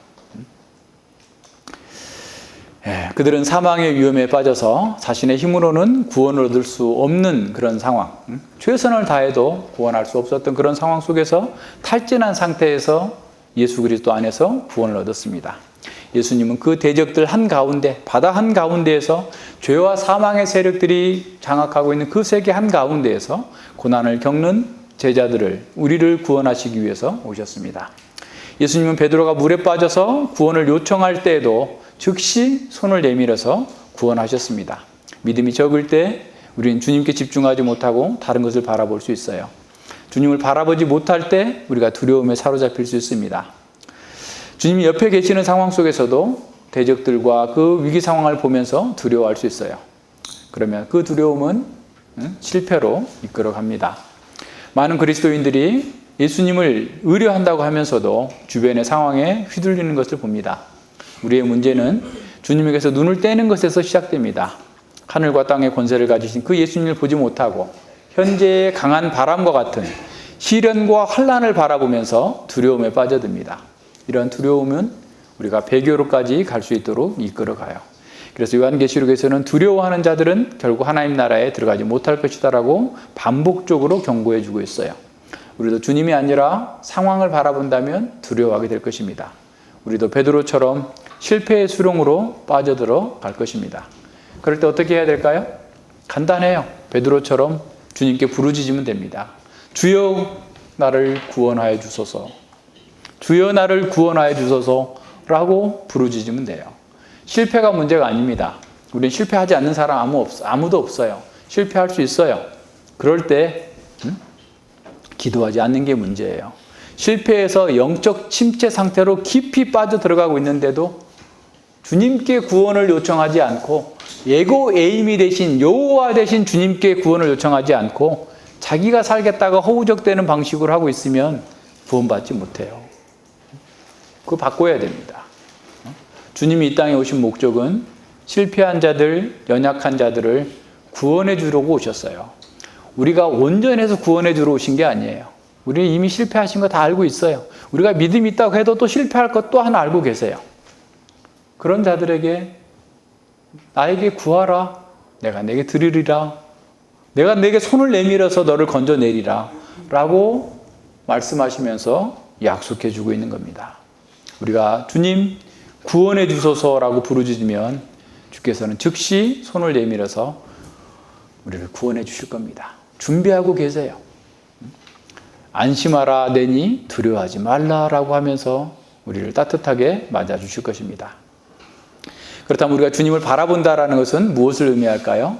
그들은 사망의 위험에 빠져서 자신의 힘으로는 구원을 얻을 수 없는 그런 상황, 최선을 다해도 구원할 수 없었던 그런 상황 속에서 탈진한 상태에서 예수 그리스도 안에서 구원을 얻었습니다. 예수님은 그 대적들 한가운데, 바다 한가운데에서 죄와 사망의 세력들이 장악하고 있는 그 세계 한가운데에서 고난을 겪는 제자들을, 우리를 구원하시기 위해서 오셨습니다. 예수님은 베드로가 물에 빠져서 구원을 요청할 때에도 즉시 손을 내밀어서 구원하셨습니다. 믿음이 적을 때 우리는 주님께 집중하지 못하고 다른 것을 바라볼 수 있어요. 주님을 바라보지 못할 때 우리가 두려움에 사로잡힐 수 있습니다. 주님이 옆에 계시는 상황 속에서도 대적들과 그 위기 상황을 보면서 두려워할 수 있어요. 그러면 그 두려움은 실패로 이끌어갑니다. 많은 그리스도인들이 예수님을 의뢰한다고 하면서도 주변의 상황에 휘둘리는 것을 봅니다. 우리의 문제는 주님에게서 눈을 떼는 것에서 시작됩니다. 하늘과 땅의 권세를 가지신 그 예수님을 보지 못하고 현재의 강한 바람과 같은 시련과 환난을 바라보면서 두려움에 빠져듭니다. 이런 두려움은 우리가 배교로까지 갈 수 있도록 이끌어가요. 그래서 요한계시록에서는 두려워하는 자들은 결국 하나님 나라에 들어가지 못할 것이다라고 반복적으로 경고해 주고 있어요. 우리도 주님이 아니라 상황을 바라본다면 두려워하게 될 것입니다. 우리도 베드로처럼 실패의 수렁으로 빠져들어 갈 것입니다. 그럴 때 어떻게 해야 될까요? 간단해요. 베드로처럼 주님께 부르짖으면 됩니다. 주여 나를 구원하여 주소서. 주여 나를 구원하여 주소서라고 부르짖으면 돼요. 실패가 문제가 아닙니다. 우리는 실패하지 않는 사람 아무도 없어요. 실패할 수 있어요. 그럴 때 기도하지 않는 게 문제예요. 실패해서 영적 침체 상태로 깊이 빠져 들어가고 있는데도 주님께 구원을 요청하지 않고 예고 에임이 되신 여호와 되신 주님께 구원을 요청하지 않고 자기가 살겠다가 허우적대는 방식으로 하고 있으면 구원받지 못해요. 그거 바꿔야 됩니다. 주님이 이 땅에 오신 목적은 실패한 자들, 연약한 자들을 구원해 주려고 오셨어요. 우리가 온전해서 구원해 주러 오신 게 아니에요. 우리는 이미 실패하신 거 다 알고 있어요. 우리가 믿음이 있다고 해도 또 실패할 것 또 하나 알고 계세요. 그런 자들에게 나에게 구하라. 내가 내게 드리리라. 내가 내게 손을 내밀어서 너를 건져내리라. 라고 말씀하시면서 약속해 주고 있는 겁니다. 우리가 주님 구원해 주소서라고 부르짖으면 주께서는 즉시 손을 내밀어서 우리를 구원해 주실 겁니다. 준비하고 계세요. 안심하라 내니 두려워하지 말라라고 하면서 우리를 따뜻하게 맞아주실 것입니다. 그렇다면 우리가 주님을 바라본다라는 것은 무엇을 의미할까요?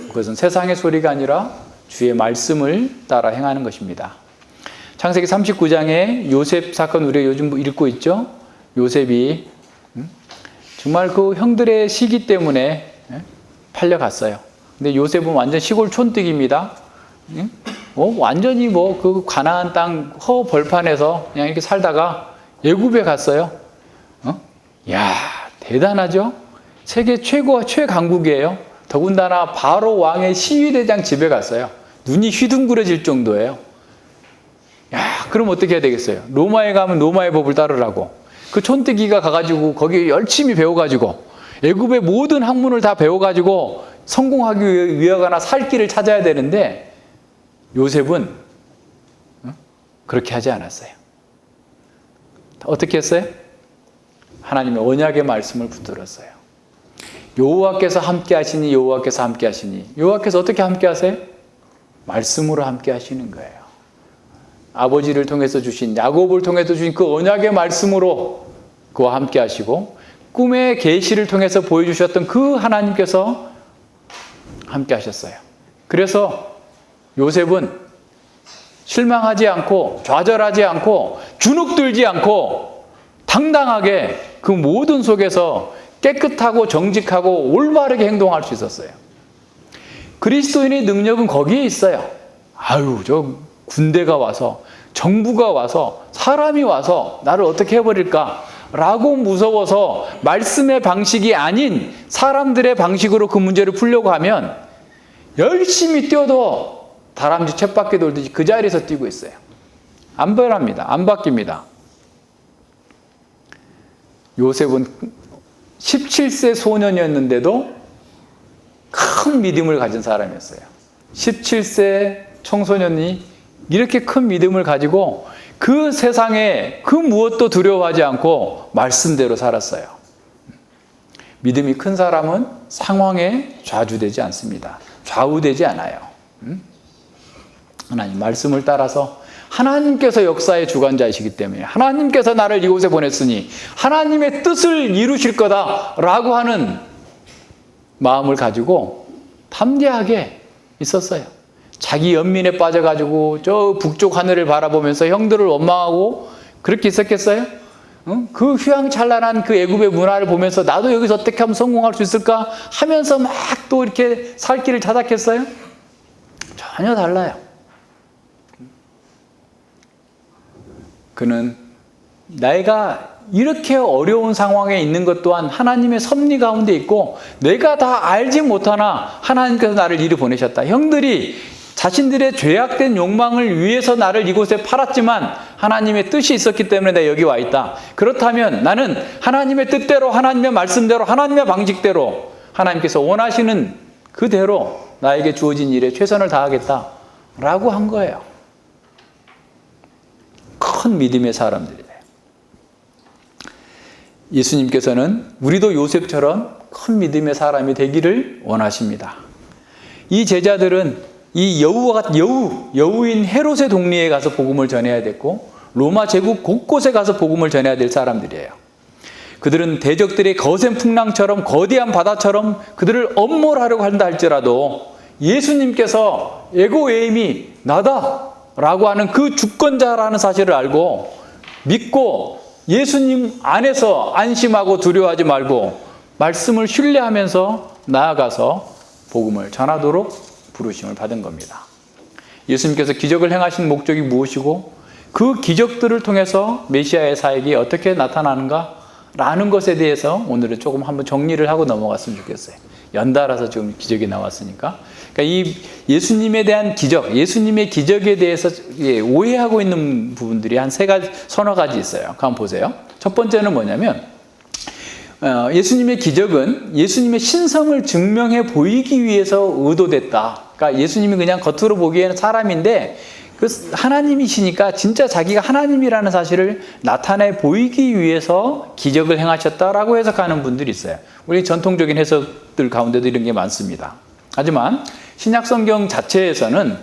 그것은 세상의 소리가 아니라 주의 말씀을 따라 행하는 것입니다. 창세기 39장에 요셉 사건 우리가 요즘 읽고 있죠? 요셉이 정말 그 형들의 시기 때문에 팔려갔어요. 근데 요셉은 완전 시골 촌뜨기입니다. 완전히 그 가나안 땅 허벌판에서 그냥 이렇게 살다가 애굽에 갔어요. 야, 대단하죠? 세계 최강국이에요. 더군다나 바로 왕의 시위대장 집에 갔어요. 눈이 휘둥그레질 정도예요. 야, 그럼 어떻게 해야 되겠어요? 로마에 가면 로마의 법을 따르라고. 그 촌뜨기가 가가지고 거기 열심히 배워가지고 애굽의 모든 학문을 다 배워가지고 성공하기 위하거나 살 길을 찾아야 되는데 요셉은 그렇게 하지 않았어요. 어떻게 했어요? 하나님의 언약의 말씀을 붙들었어요. 여호와께서 함께 하시니 여호와께서 함께 하시니. 여호와께서 어떻게 함께 하세요? 말씀으로 함께 하시는 거예요. 아버지를 통해서 주신, 야곱을 통해서 주신 그 언약의 말씀으로 그와 함께 하시고, 꿈의 계시를 통해서 보여주셨던 그 하나님께서 함께 하셨어요. 그래서 요셉은 실망하지 않고 좌절하지 않고 주눅들지 않고 당당하게 그 모든 속에서 깨끗하고 정직하고 올바르게 행동할 수 있었어요. 그리스도인의 능력은 거기에 있어요. 아유, 저 군대가 와서, 정부가 와서, 사람이 와서 나를 어떻게 해버릴까? 라고 무서워서 말씀의 방식이 아닌 사람들의 방식으로 그 문제를 풀려고 하면 열심히 뛰어도 다람쥐 쳇바퀴 돌듯이 그 자리에서 뛰고 있어요. 안 변합니다. 안 바뀝니다. 요셉은 17세 소년이었는데도 큰 믿음을 가진 사람이었어요. 17세 청소년이 이렇게 큰 믿음을 가지고 그 세상에 그 무엇도 두려워하지 않고 말씀대로 살았어요. 믿음이 큰 사람은 상황에 좌주되지 않습니다. 좌우되지 않아요. 하나님 말씀을 따라서 하나님께서 역사의 주관자이시기 때문에 하나님께서 나를 이곳에 보냈으니 하나님의 뜻을 이루실 거다라고 하는 마음을 가지고 담대하게 있었어요. 자기 연민에 빠져가지고 저 북쪽 하늘을 바라보면서 형들을 원망하고 그렇게 있었겠어요? 그 휘황찬란한 그 애굽의 문화를 보면서 나도 여기서 어떻게 하면 성공할 수 있을까 하면서 막 또 이렇게 살 길을 찾았겠어요? 전혀 달라요. 그는 내가 이렇게 어려운 상황에 있는 것 또한 하나님의 섭리 가운데 있고 내가 다 알지 못하나 하나님께서 나를 이리 보내셨다. 형들이 자신들의 죄악된 욕망을 위해서 나를 이곳에 팔았지만 하나님의 뜻이 있었기 때문에 내가 여기 와 있다. 그렇다면 나는 하나님의 뜻대로, 하나님의 말씀대로, 하나님의 방식대로 하나님께서 원하시는 그대로 나에게 주어진 일에 최선을 다하겠다 라고 한 거예요. 큰 믿음의 사람들이에요. 예수님께서는 우리도 요셉처럼 큰 믿음의 사람이 되기를 원하십니다. 이 제자들은 이 여우인 헤롯의 동리에 가서 복음을 전해야 됐고 로마 제국 곳곳에 가서 복음을 전해야 될 사람들이에요. 그들은 대적들의 거센 풍랑처럼 거대한 바다처럼 그들을 엄몰하려고 한다 할지라도 예수님께서 에고에임이 나다 라고 하는 그 주권자라는 사실을 알고 믿고 예수님 안에서 안심하고 두려워하지 말고 말씀을 신뢰하면서 나아가서 복음을 전하도록 부르심을 받은 겁니다. 예수님께서 기적을 행하신 목적이 무엇이고 그 기적들을 통해서 메시아의 사역이 어떻게 나타나는가 라는 것에 대해서 오늘은 조금 한번 정리를 하고 넘어갔으면 좋겠어요. 연달아서 지금 기적이 나왔으니까. 그러니까 이 예수님에 대한 기적, 예수님의 기적에 대해서 오해하고 있는 부분들이 한 서너 가지 있어요. 한번 보세요. 첫 번째는 뭐냐면 예수님의 기적은 예수님의 신성을 증명해 보이기 위해서 의도됐다. 그러니까 예수님이 그냥 겉으로 보기에는 사람인데 그 하나님이시니까 진짜 자기가 하나님이라는 사실을 나타내 보이기 위해서 기적을 행하셨다라고 해석하는 분들이 있어요. 우리 전통적인 해석들 가운데도 이런 게 많습니다. 하지만 신약 성경 자체에서는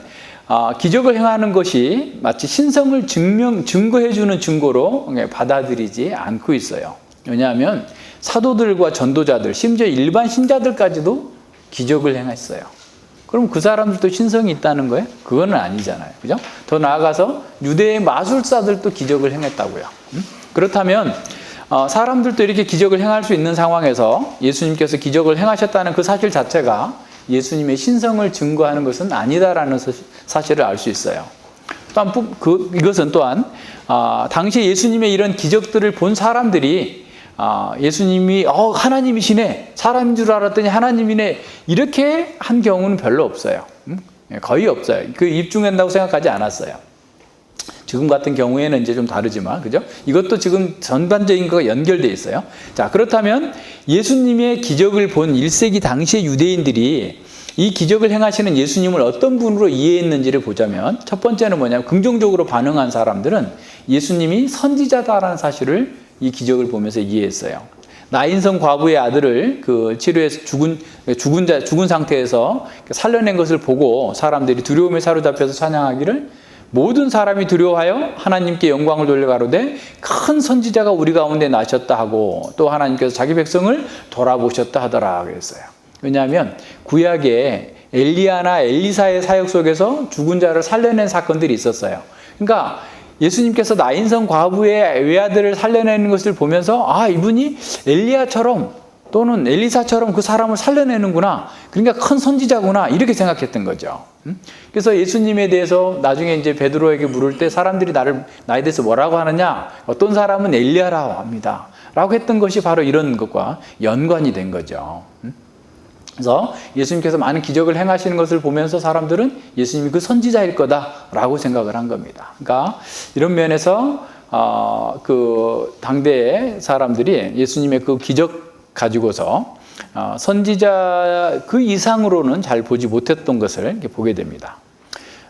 기적을 행하는 것이 마치 신성을 증거해주는 증거로 받아들이지 않고 있어요. 왜냐하면 사도들과 전도자들, 심지어 일반 신자들까지도 기적을 행했어요. 그럼 그 사람들도 신성이 있다는 거예요? 그거는 아니잖아요. 그죠? 더 나아가서 유대의 마술사들도 기적을 행했다고요. 그렇다면 사람들도 이렇게 기적을 행할 수 있는 상황에서 예수님께서 기적을 행하셨다는 그 사실 자체가 예수님의 신성을 증거하는 것은 아니다라는 사실을 알 수 있어요. 또한 이것은 또한 당시 예수님의 이런 기적들을 본 사람들이 예수님이 하나님이시네, 사람인 줄 알았더니 하나님이네, 이렇게 한 경우는 별로 없어요. 거의 없어요. 그 입증한다고 생각하지 않았어요. 지금 같은 경우에는 이제 좀 다르지만, 그죠? 이것도 지금 전반적인 거가 연결되어 있어요. 자, 그렇다면 예수님의 기적을 본 1세기 당시의 유대인들이 이 기적을 행하시는 예수님을 어떤 분으로 이해했는지를 보자면, 첫 번째는 뭐냐면, 긍정적으로 반응한 사람들은 예수님이 선지자다라는 사실을 이 기적을 보면서 이해했어요. 나인성 과부의 아들을 그 치료해서 죽은 상태에서 살려낸 것을 보고 사람들이 두려움에 사로잡혀서 찬양하기를, 모든 사람이 두려워하여 하나님께 영광을 돌려가로되 큰 선지자가 우리 가운데 나셨다 하고, 또 하나님께서 자기 백성을 돌아보셨다 하더라 그랬어요. 왜냐하면 구약에 엘리야나 엘리사의 사역 속에서 죽은 자를 살려낸 사건들이 있었어요. 그러니까 예수님께서 나인성 과부의 외아들을 살려내는 것을 보면서, 이분이 엘리야처럼 또는 엘리사처럼 그 사람을 살려내는구나, 그러니까 큰 선지자구나, 이렇게 생각했던 거죠. 그래서 예수님에 대해서 나중에 이제 베드로에게 물을 때 사람들이 나에 대해서 뭐라고 하느냐, 어떤 사람은 엘리야라고 합니다 라고 했던 것이 바로 이런 것과 연관이 된 거죠. 그래서 예수님께서 많은 기적을 행하시는 것을 보면서 사람들은 예수님이 그 선지자일 거다라고 생각을 한 겁니다. 그러니까 이런 면에서 그 당대의 사람들이 예수님의 그 기적 가지고서 선지자 그 이상으로는 잘 보지 못했던 것을 이렇게 보게 됩니다.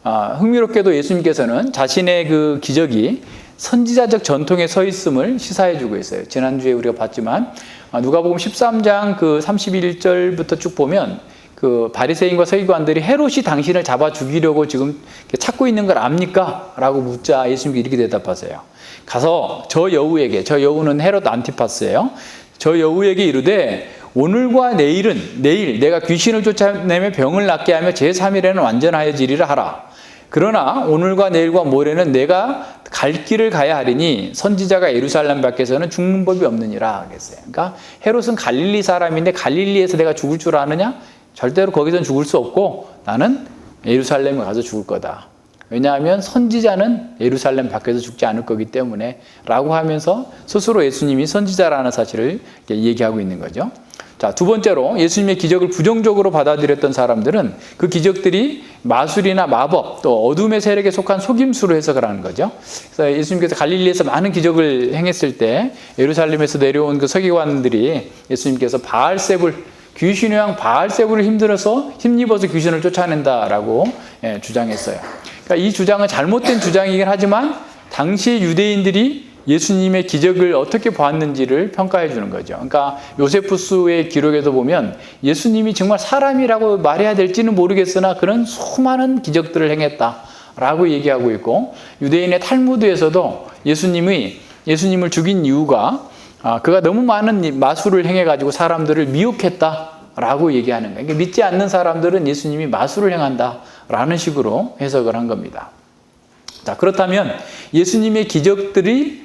흥미롭게도 예수님께서는 자신의 그 기적이 선지자적 전통에 서 있음을 시사해 주고 있어요. 지난주에 우리가 봤지만 누가복음 13장 그 31절부터 쭉 보면, 그 바리새인과 서기관들이 헤롯이 당신을 잡아 죽이려고 지금 찾고 있는 걸 압니까? 라고 묻자 예수님이 이렇게 대답하세요. 가서 저 여우는 헤롯 안티파스예요. 저 여우에게 이르되 오늘과 내일 내가 귀신을 쫓아내며 병을 낫게 하며 제3일에는 완전하여지리라 하라. 그러나 오늘과 내일과 모레는 내가 갈 길을 가야 하리니 선지자가 예루살렘 밖에서는 죽는 법이 없느니라 그랬어요. 그러니까 헤롯은 갈릴리 사람인데 갈릴리에서 내가 죽을 줄 아느냐? 절대로 거기서는 죽을 수 없고 나는 예루살렘에 가서 죽을 거다. 왜냐하면 선지자는 예루살렘 밖에서 죽지 않을 거기 때문에 라고 하면서 스스로 예수님이 선지자라는 사실을 얘기하고 있는 거죠. 자, 두 번째로 예수님의 기적을 부정적으로 받아들였던 사람들은 그 기적들이 마술이나 마법, 또 어둠의 세력에 속한 속임수로 해석을 하는 거죠. 그래서 예수님께서 갈릴리에서 많은 기적을 행했을 때 예루살렘에서 내려온 그 서기관들이 예수님께서 귀신의 왕 바알세불을 힘입어서 귀신을 쫓아낸다라고 주장했어요. 그러니까 이 주장은 잘못된 주장이긴 하지만 당시 유대인들이 예수님의 기적을 어떻게 보았는지를 평가해 주는 거죠. 그러니까 요세푸스의 기록에서 보면 예수님이 정말 사람이라고 말해야 될지는 모르겠으나 그런 수많은 기적들을 행했다라고 얘기하고 있고, 유대인의 탈무드에서도 예수님을 죽인 이유가 그가 너무 많은 마술을 행해가지고 사람들을 미혹했다라고 얘기하는 거예요. 그러니까 믿지 않는 사람들은 예수님이 마술을 행한다라는 식으로 해석을 한 겁니다. 자, 그렇다면 예수님의 기적들이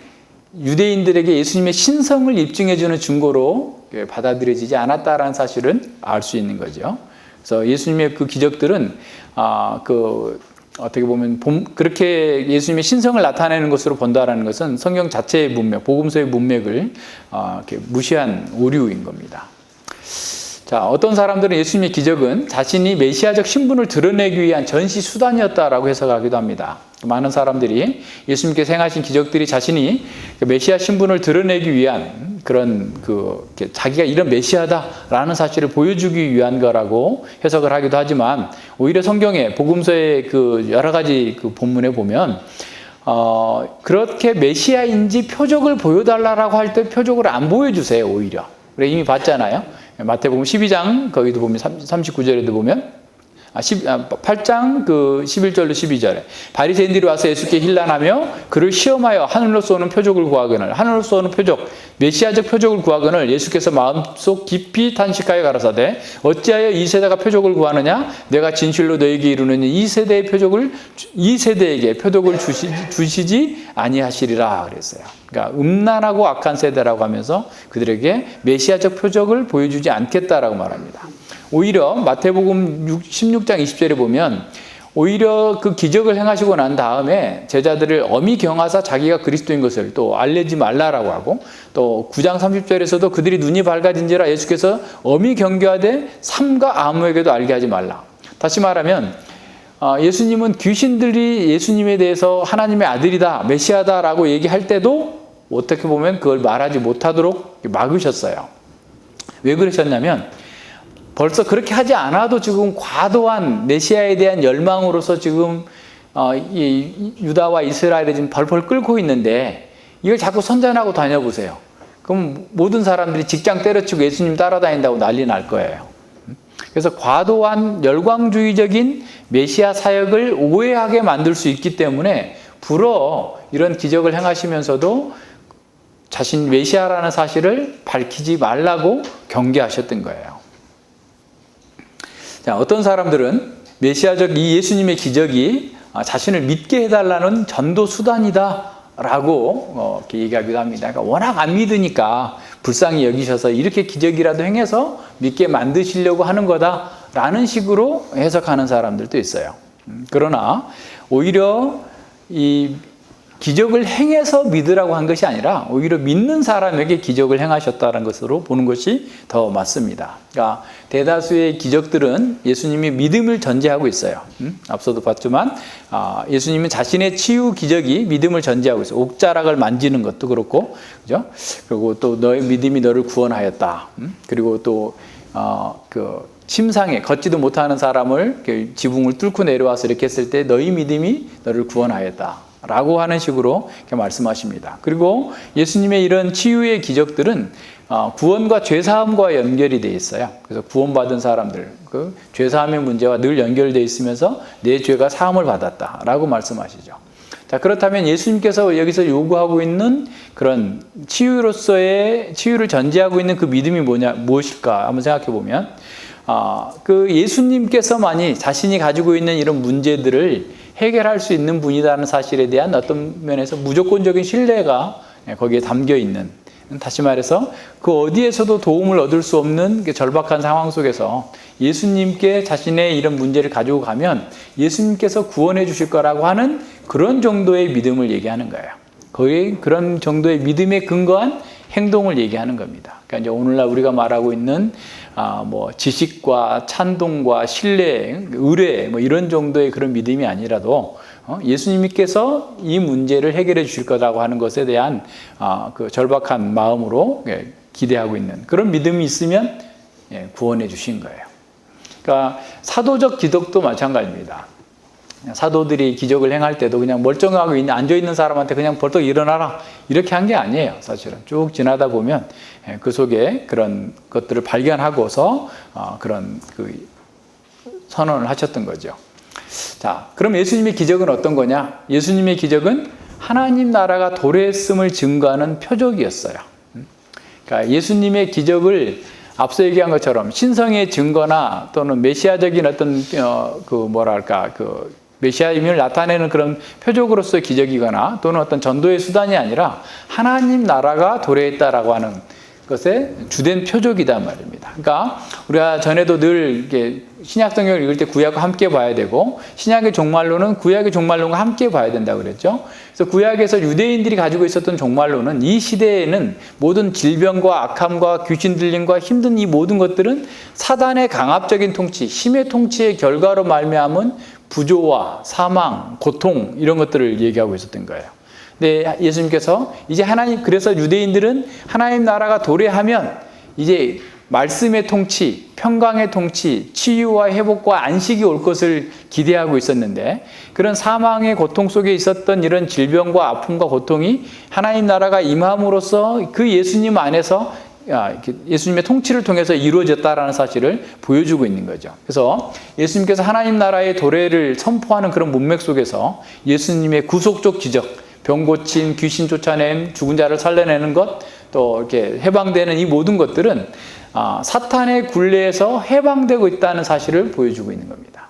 유대인들에게 예수님의 신성을 입증해주는 증거로 받아들여지지 않았다라는 사실은 알 수 있는 거죠. 그래서 예수님의 그 기적들은 어떻게 보면 그렇게 예수님의 신성을 나타내는 것으로 본다라는 것은 성경 자체의 문맥, 복음서의 문맥을 이렇게 무시한 오류인 겁니다. 자, 어떤 사람들은 예수님의 기적은 자신이 메시아적 신분을 드러내기 위한 전시 수단이었다라고 해석하기도 합니다. 많은 사람들이 예수님께서 행하신 기적들이 자신이 메시아 신분을 드러내기 위한 그런 자기가 이런 메시아다라는 사실을 보여주기 위한 거라고 해석을 하기도 하지만, 오히려 성경의 복음서의 그 여러 가지 그 본문에 보면 그렇게 메시아인지 표적을 보여달라고 할 때 표적을 안 보여주세요. 오히려. 그래 이미 봤잖아요. 마태복음 12장 거기도 보면 39절에도 보면 8장 11절로 12절에 바리새인들이 와서 예수께 힐난하며 그를 시험하여 하늘로서 오는 표적을 구하거늘, 하늘로서 오는 표적, 메시아적 표적을 구하거늘 예수께서 마음속 깊이 탄식하여 가라사대 어찌하여 이 세대가 표적을 구하느냐? 내가 진실로 너에게 이르노니 이 세대에게 표적을 주시지 아니하시리라 그랬어요. 그러니까 음란하고 악한 세대라고 하면서 그들에게 메시아적 표적을 보여주지 않겠다라고 말합니다. 오히려 마태복음 16장 20절에 보면 오히려 그 기적을 행하시고 난 다음에 제자들을 엄히 경하사 자기가 그리스도인 것을 또 알리지 말라라고 하고, 또 9장 30절에서도 그들이 눈이 밝아진지라 예수께서 엄히 경계하되 삼가 아무에게도 알게 하지 말라. 다시 말하면 예수님은 귀신들이 예수님에 대해서 하나님의 아들이다, 메시아다라고 얘기할 때도 어떻게 보면 그걸 말하지 못하도록 막으셨어요. 왜 그러셨냐면 벌써 그렇게 하지 않아도 지금 과도한 메시아에 대한 열망으로서 지금 이 유다와 이스라엘이 지금 벌벌 끓고 있는데 이걸 자꾸 선전하고 다녀보세요. 그럼 모든 사람들이 직장 때려치고 예수님 따라다닌다고 난리 날 거예요. 그래서 과도한 열광주의적인 메시아 사역을 오해하게 만들 수 있기 때문에 불어 이런 기적을 행하시면서도 자신 메시아라는 사실을 밝히지 말라고 경계하셨던 거예요. 자, 어떤 사람들은 메시아적 이 예수님의 기적이 자신을 믿게 해달라는 전도 수단이다 라고 이렇게 얘기하기도 합니다. 그러니까 워낙 안 믿으니까 불쌍히 여기셔서 이렇게 기적이라도 행해서 믿게 만드시려고 하는 거다라는 식으로 해석하는 사람들도 있어요. 그러나 오히려 이 기적을 행해서 믿으라고 한 것이 아니라 오히려 믿는 사람에게 기적을 행하셨다는 것으로 보는 것이 더 맞습니다. 그러니까 대다수의 기적들은 예수님이 믿음을 전제하고 있어요. 앞서도 봤지만 예수님은 자신의 치유 기적이 믿음을 전제하고 있어요. 옥자락을 만지는 것도 그렇고, 그죠? 그리고 또 너의 믿음이 너를 구원하였다. 그리고 또 그 침상에 걷지도 못하는 사람을 지붕을 뚫고 내려와서 이렇게 했을 때 너희 믿음이 너를 구원하였다 라고 하는 식으로 이렇게 말씀하십니다. 그리고 예수님의 이런 치유의 기적들은 구원과 죄사함과 연결이 되어 있어요. 그래서 구원받은 사람들, 그 죄사함의 문제와 늘 연결되어 있으면서 내 죄가 사함을 받았다라고 말씀하시죠. 자, 그렇다면 예수님께서 여기서 요구하고 있는 그런 치유를 전제하고 있는 그 믿음이 무엇일까 한번 생각해 보면, 그 예수님께서만이 자신이 가지고 있는 이런 문제들을 해결할 수 있는 분이라는 사실에 대한 어떤 면에서 무조건적인 신뢰가 거기에 담겨 있는, 다시 말해서 그 어디에서도 도움을 얻을 수 없는 절박한 상황 속에서 예수님께 자신의 이런 문제를 가지고 가면 예수님께서 구원해 주실 거라고 하는 그런 정도의 믿음을 얘기하는 거예요. 거의 그런 정도의 믿음에 근거한 행동을 얘기하는 겁니다. 그러니까 이제 오늘날 우리가 말하고 있는 뭐 지식과 찬동과 신뢰, 의뢰 뭐 이런 정도의 그런 믿음이 아니라도 예수님께서 이 문제를 해결해 주실 거라고 하는 것에 대한 그 절박한 마음으로 기대하고 있는 그런 믿음이 있으면 구원해 주신 거예요. 그러니까 사도적 기독도 마찬가지입니다. 사도들이 기적을 행할 때도 그냥 멀쩡하고 앉아있는 사람한테 그냥 벌떡 일어나라 이렇게 한 게 아니에요. 사실은 쭉 지나다 보면 그 속에 그런 것들을 발견하고서 그런 그 선언을 하셨던 거죠. 자, 그럼 예수님의 기적은 어떤 거냐? 예수님의 기적은 하나님 나라가 도래했음을 증거하는 표적이었어요. 그러니까 예수님의 기적을 앞서 얘기한 것처럼 신성의 증거나 또는 메시아적인 어떤 메시아임을 나타내는 그런 표적으로서의 기적이거나 또는 어떤 전도의 수단이 아니라 하나님 나라가 도래했다라고 하는 것의 주된 표적이단 말입니다. 그러니까 우리가 전에도 늘 이렇게 신약 성경을 읽을 때 구약과 함께 봐야 되고 신약의 종말론은 구약의 종말론과 함께 봐야 된다고 그랬죠. 그래서 구약에서 유대인들이 가지고 있었던 종말론은 이 시대에는 모든 질병과 악함과 귀신 들림과 힘든 이 모든 것들은 사단의 강압적인 통치, 힘의 통치의 결과로 말미암은 부조와 사망, 고통 이런 것들을 얘기하고 있었던 거예요. 근데 예수님께서 이제 그래서 유대인들은 하나님 나라가 도래하면 이제 말씀의 통치, 평강의 통치, 치유와 회복과 안식이 올 것을 기대하고 있었는데 그런 사망의 고통 속에 있었던 이런 질병과 아픔과 고통이 하나님 나라가 임함으로써 그 예수님 안에서 예수님의 통치를 통해서 이루어졌다라는 사실을 보여주고 있는 거죠. 그래서 예수님께서 하나님 나라의 도래를 선포하는 그런 문맥 속에서 예수님의 구속적 기적, 병 고침, 귀신 쫓아냄, 죽은 자를 살려내는 것, 또 이렇게 해방되는 이 모든 것들은 사탄의 굴레에서 해방되고 있다는 사실을 보여주고 있는 겁니다.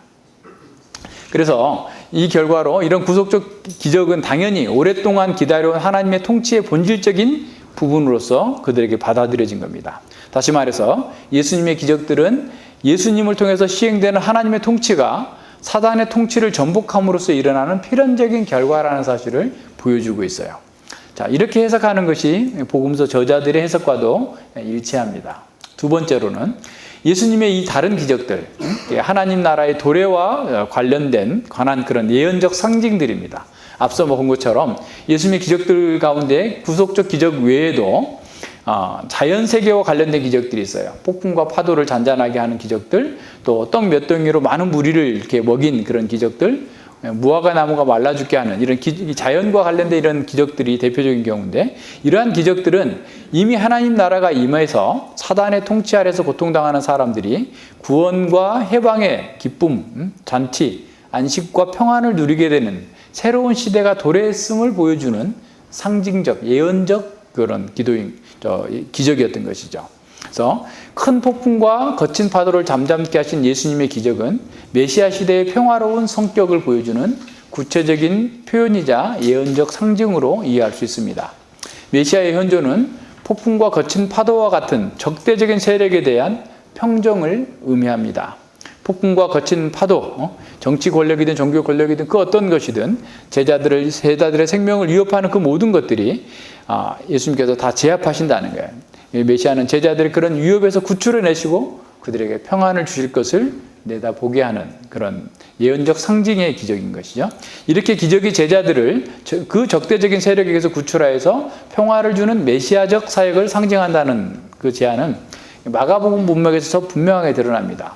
그래서 이 결과로 이런 구속적 기적은 당연히 오랫동안 기다려온 하나님의 통치의 본질적인 부분으로서 그들에게 받아들여진 겁니다. 다시 말해서 예수님의 기적들은 예수님을 통해서 시행되는 하나님의 통치가 사단의 통치를 전복함으로써 일어나는 필연적인 결과라는 사실을 보여주고 있어요. 자, 이렇게 해석하는 것이 복음서 저자들의 해석과도 일치합니다. 두 번째로는 예수님의 이 다른 기적들, 하나님 나라의 도래와 관한 그런 예언적 상징들입니다. 앞서 본 것처럼 예수님의 기적들 가운데 구속적 기적 외에도 자연 세계와 관련된 기적들이 있어요. 폭풍과 파도를 잔잔하게 하는 기적들, 또 떡 몇 덩이로 많은 무리를 이렇게 먹인 그런 기적들, 무화과 나무가 말라 죽게 하는 이런 자연과 관련된 이런 기적들이 대표적인 경우인데, 이러한 기적들은 이미 하나님 나라가 임해서 사단의 통치 아래서 고통당하는 사람들이 구원과 해방의 기쁨, 잔치, 안식과 평안을 누리게 되는 새로운 시대가 도래했음을 보여주는 상징적, 예언적 그런 기적이었던 것이죠. 그래서 큰 폭풍과 거친 파도를 잠잠케 하신 예수님의 기적은 메시아 시대의 평화로운 성격을 보여주는 구체적인 표현이자 예언적 상징으로 이해할 수 있습니다. 메시아의 현존은 폭풍과 거친 파도와 같은 적대적인 세력에 대한 평정을 의미합니다. 폭풍과 거친 파도, 정치 권력이든 종교 권력이든 그 어떤 것이든 제자들의 생명을 위협하는 그 모든 것들이 예수님께서 다 제압하신다는 거예요. 메시아는 제자들의 그런 위협에서 구출해내시고 그들에게 평안을 주실 것을 내다보게 하는 그런 예언적 상징의 기적인 것이죠. 이렇게 기적이 제자들을 그 적대적인 세력에게서 구출하여서 평화를 주는 메시아적 사역을 상징한다는 그 제안은 마가복음 문맥에서 분명하게 드러납니다.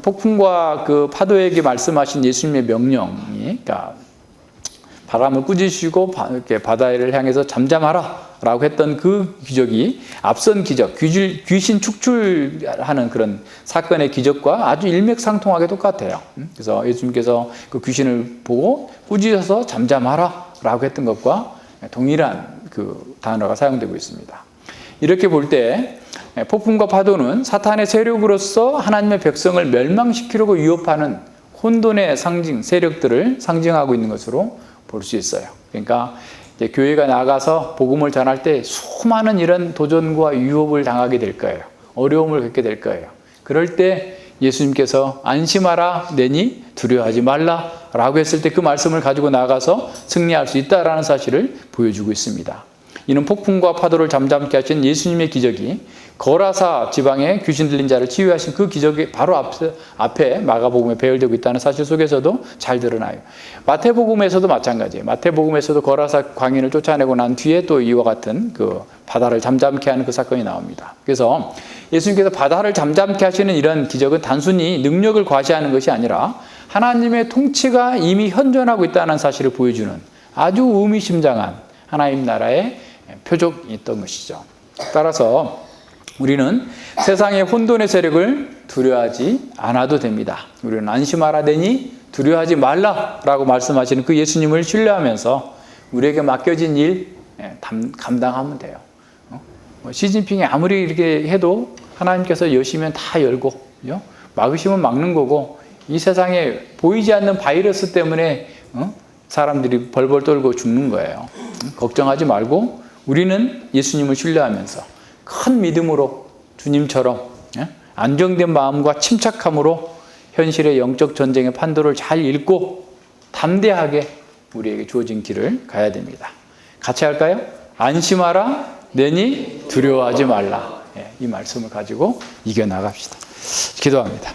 폭풍과 그 파도에게 말씀하신 예수님의 명령이, 그러니까 바람을 꾸짖으시고 바다를 향해서 잠잠하라 라고 했던 그 기적이 앞선 기적, 귀신 축출하는 그런 사건의 기적과 아주 일맥상통하게 똑같아요. 그래서 예수님께서 그 귀신을 보고 꾸짖어서 잠잠하라 라고 했던 것과 동일한 그 단어가 사용되고 있습니다. 이렇게 볼 때 폭풍과 파도는 사탄의 세력으로서 하나님의 백성을 멸망시키려고 위협하는 혼돈의 세력들을 상징하고 있는 것으로 볼 수 있어요. 그러니까 이제 교회가 나가서 복음을 전할 때 수많은 이런 도전과 유혹을 당하게 될 거예요. 어려움을 겪게 될 거예요. 그럴 때 예수님께서 안심하라 내니 두려워하지 말라 라고 했을 때 그 말씀을 가지고 나가서 승리할 수 있다라는 사실을 보여주고 있습니다. 이는 폭풍과 파도를 잠잠케 하신 예수님의 기적이 거라사 지방에 귀신 들린 자를 치유하신 그 기적이 바로 앞에 마가복음에 배열되고 있다는 사실 속에서도 잘 드러나요. 마태복음에서도 마찬가지예요. 마태복음에서도 거라사 광인을 쫓아내고 난 뒤에 또 이와 같은 그 바다를 잠잠케 하는 그 사건이 나옵니다. 그래서 예수님께서 바다를 잠잠케 하시는 이런 기적은 단순히 능력을 과시하는 것이 아니라 하나님의 통치가 이미 현존하고 있다는 사실을 보여주는 아주 의미심장한 하나님 나라의 표적이 있던 것이죠. 따라서 우리는 세상의 혼돈의 세력을 두려워하지 않아도 됩니다. 우리는 안심하라 되니 두려워하지 말라라고 말씀하시는 그 예수님을 신뢰하면서 우리에게 맡겨진 일 감당하면 돼요. 시진핑이 아무리 이렇게 해도 하나님께서 여시면 다 열고 막으시면 막는 거고, 이 세상에 보이지 않는 바이러스 때문에 사람들이 벌벌 떨고 죽는 거예요. 걱정하지 말고 우리는 예수님을 신뢰하면서 큰 믿음으로 주님처럼 안정된 마음과 침착함으로 현실의 영적 전쟁의 판도를 잘 읽고 담대하게 우리에게 주어진 길을 가야 됩니다. 같이 할까요? 안심하라 내니 두려워하지 말라. 이 말씀을 가지고 이겨나갑시다. 기도합니다.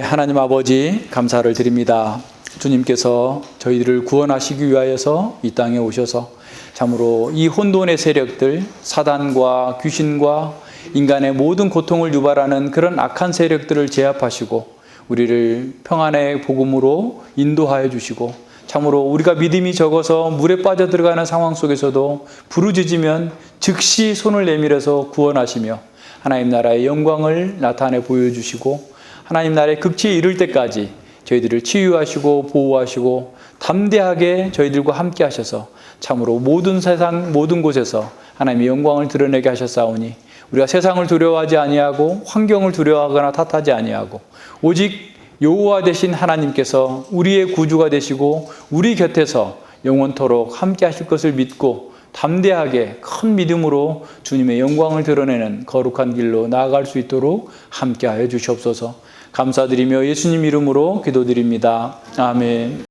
하나님 아버지 감사를 드립니다. 주님께서 저희들을 구원하시기 위하여서 이 땅에 오셔서 참으로 이 혼돈의 세력들, 사단과 귀신과 인간의 모든 고통을 유발하는 그런 악한 세력들을 제압하시고 우리를 평안의 복음으로 인도하여 주시고, 참으로 우리가 믿음이 적어서 물에 빠져들어가는 상황 속에서도 부르짖으면 즉시 손을 내밀어서 구원하시며 하나님 나라의 영광을 나타내 보여주시고 하나님 나라의 극치에 이를 때까지 저희들을 치유하시고 보호하시고 담대하게 저희들과 함께 하셔서 참으로 모든 세상 모든 곳에서 하나님의 영광을 드러내게 하셨사오니 우리가 세상을 두려워하지 아니하고 환경을 두려워하거나 탓하지 아니하고 오직 여호와 되신 하나님께서 우리의 구주가 되시고 우리 곁에서 영원토록 함께 하실 것을 믿고 담대하게 큰 믿음으로 주님의 영광을 드러내는 거룩한 길로 나아갈 수 있도록 함께하여 주시옵소서. 감사드리며 예수님 이름으로 기도드립니다. 아멘.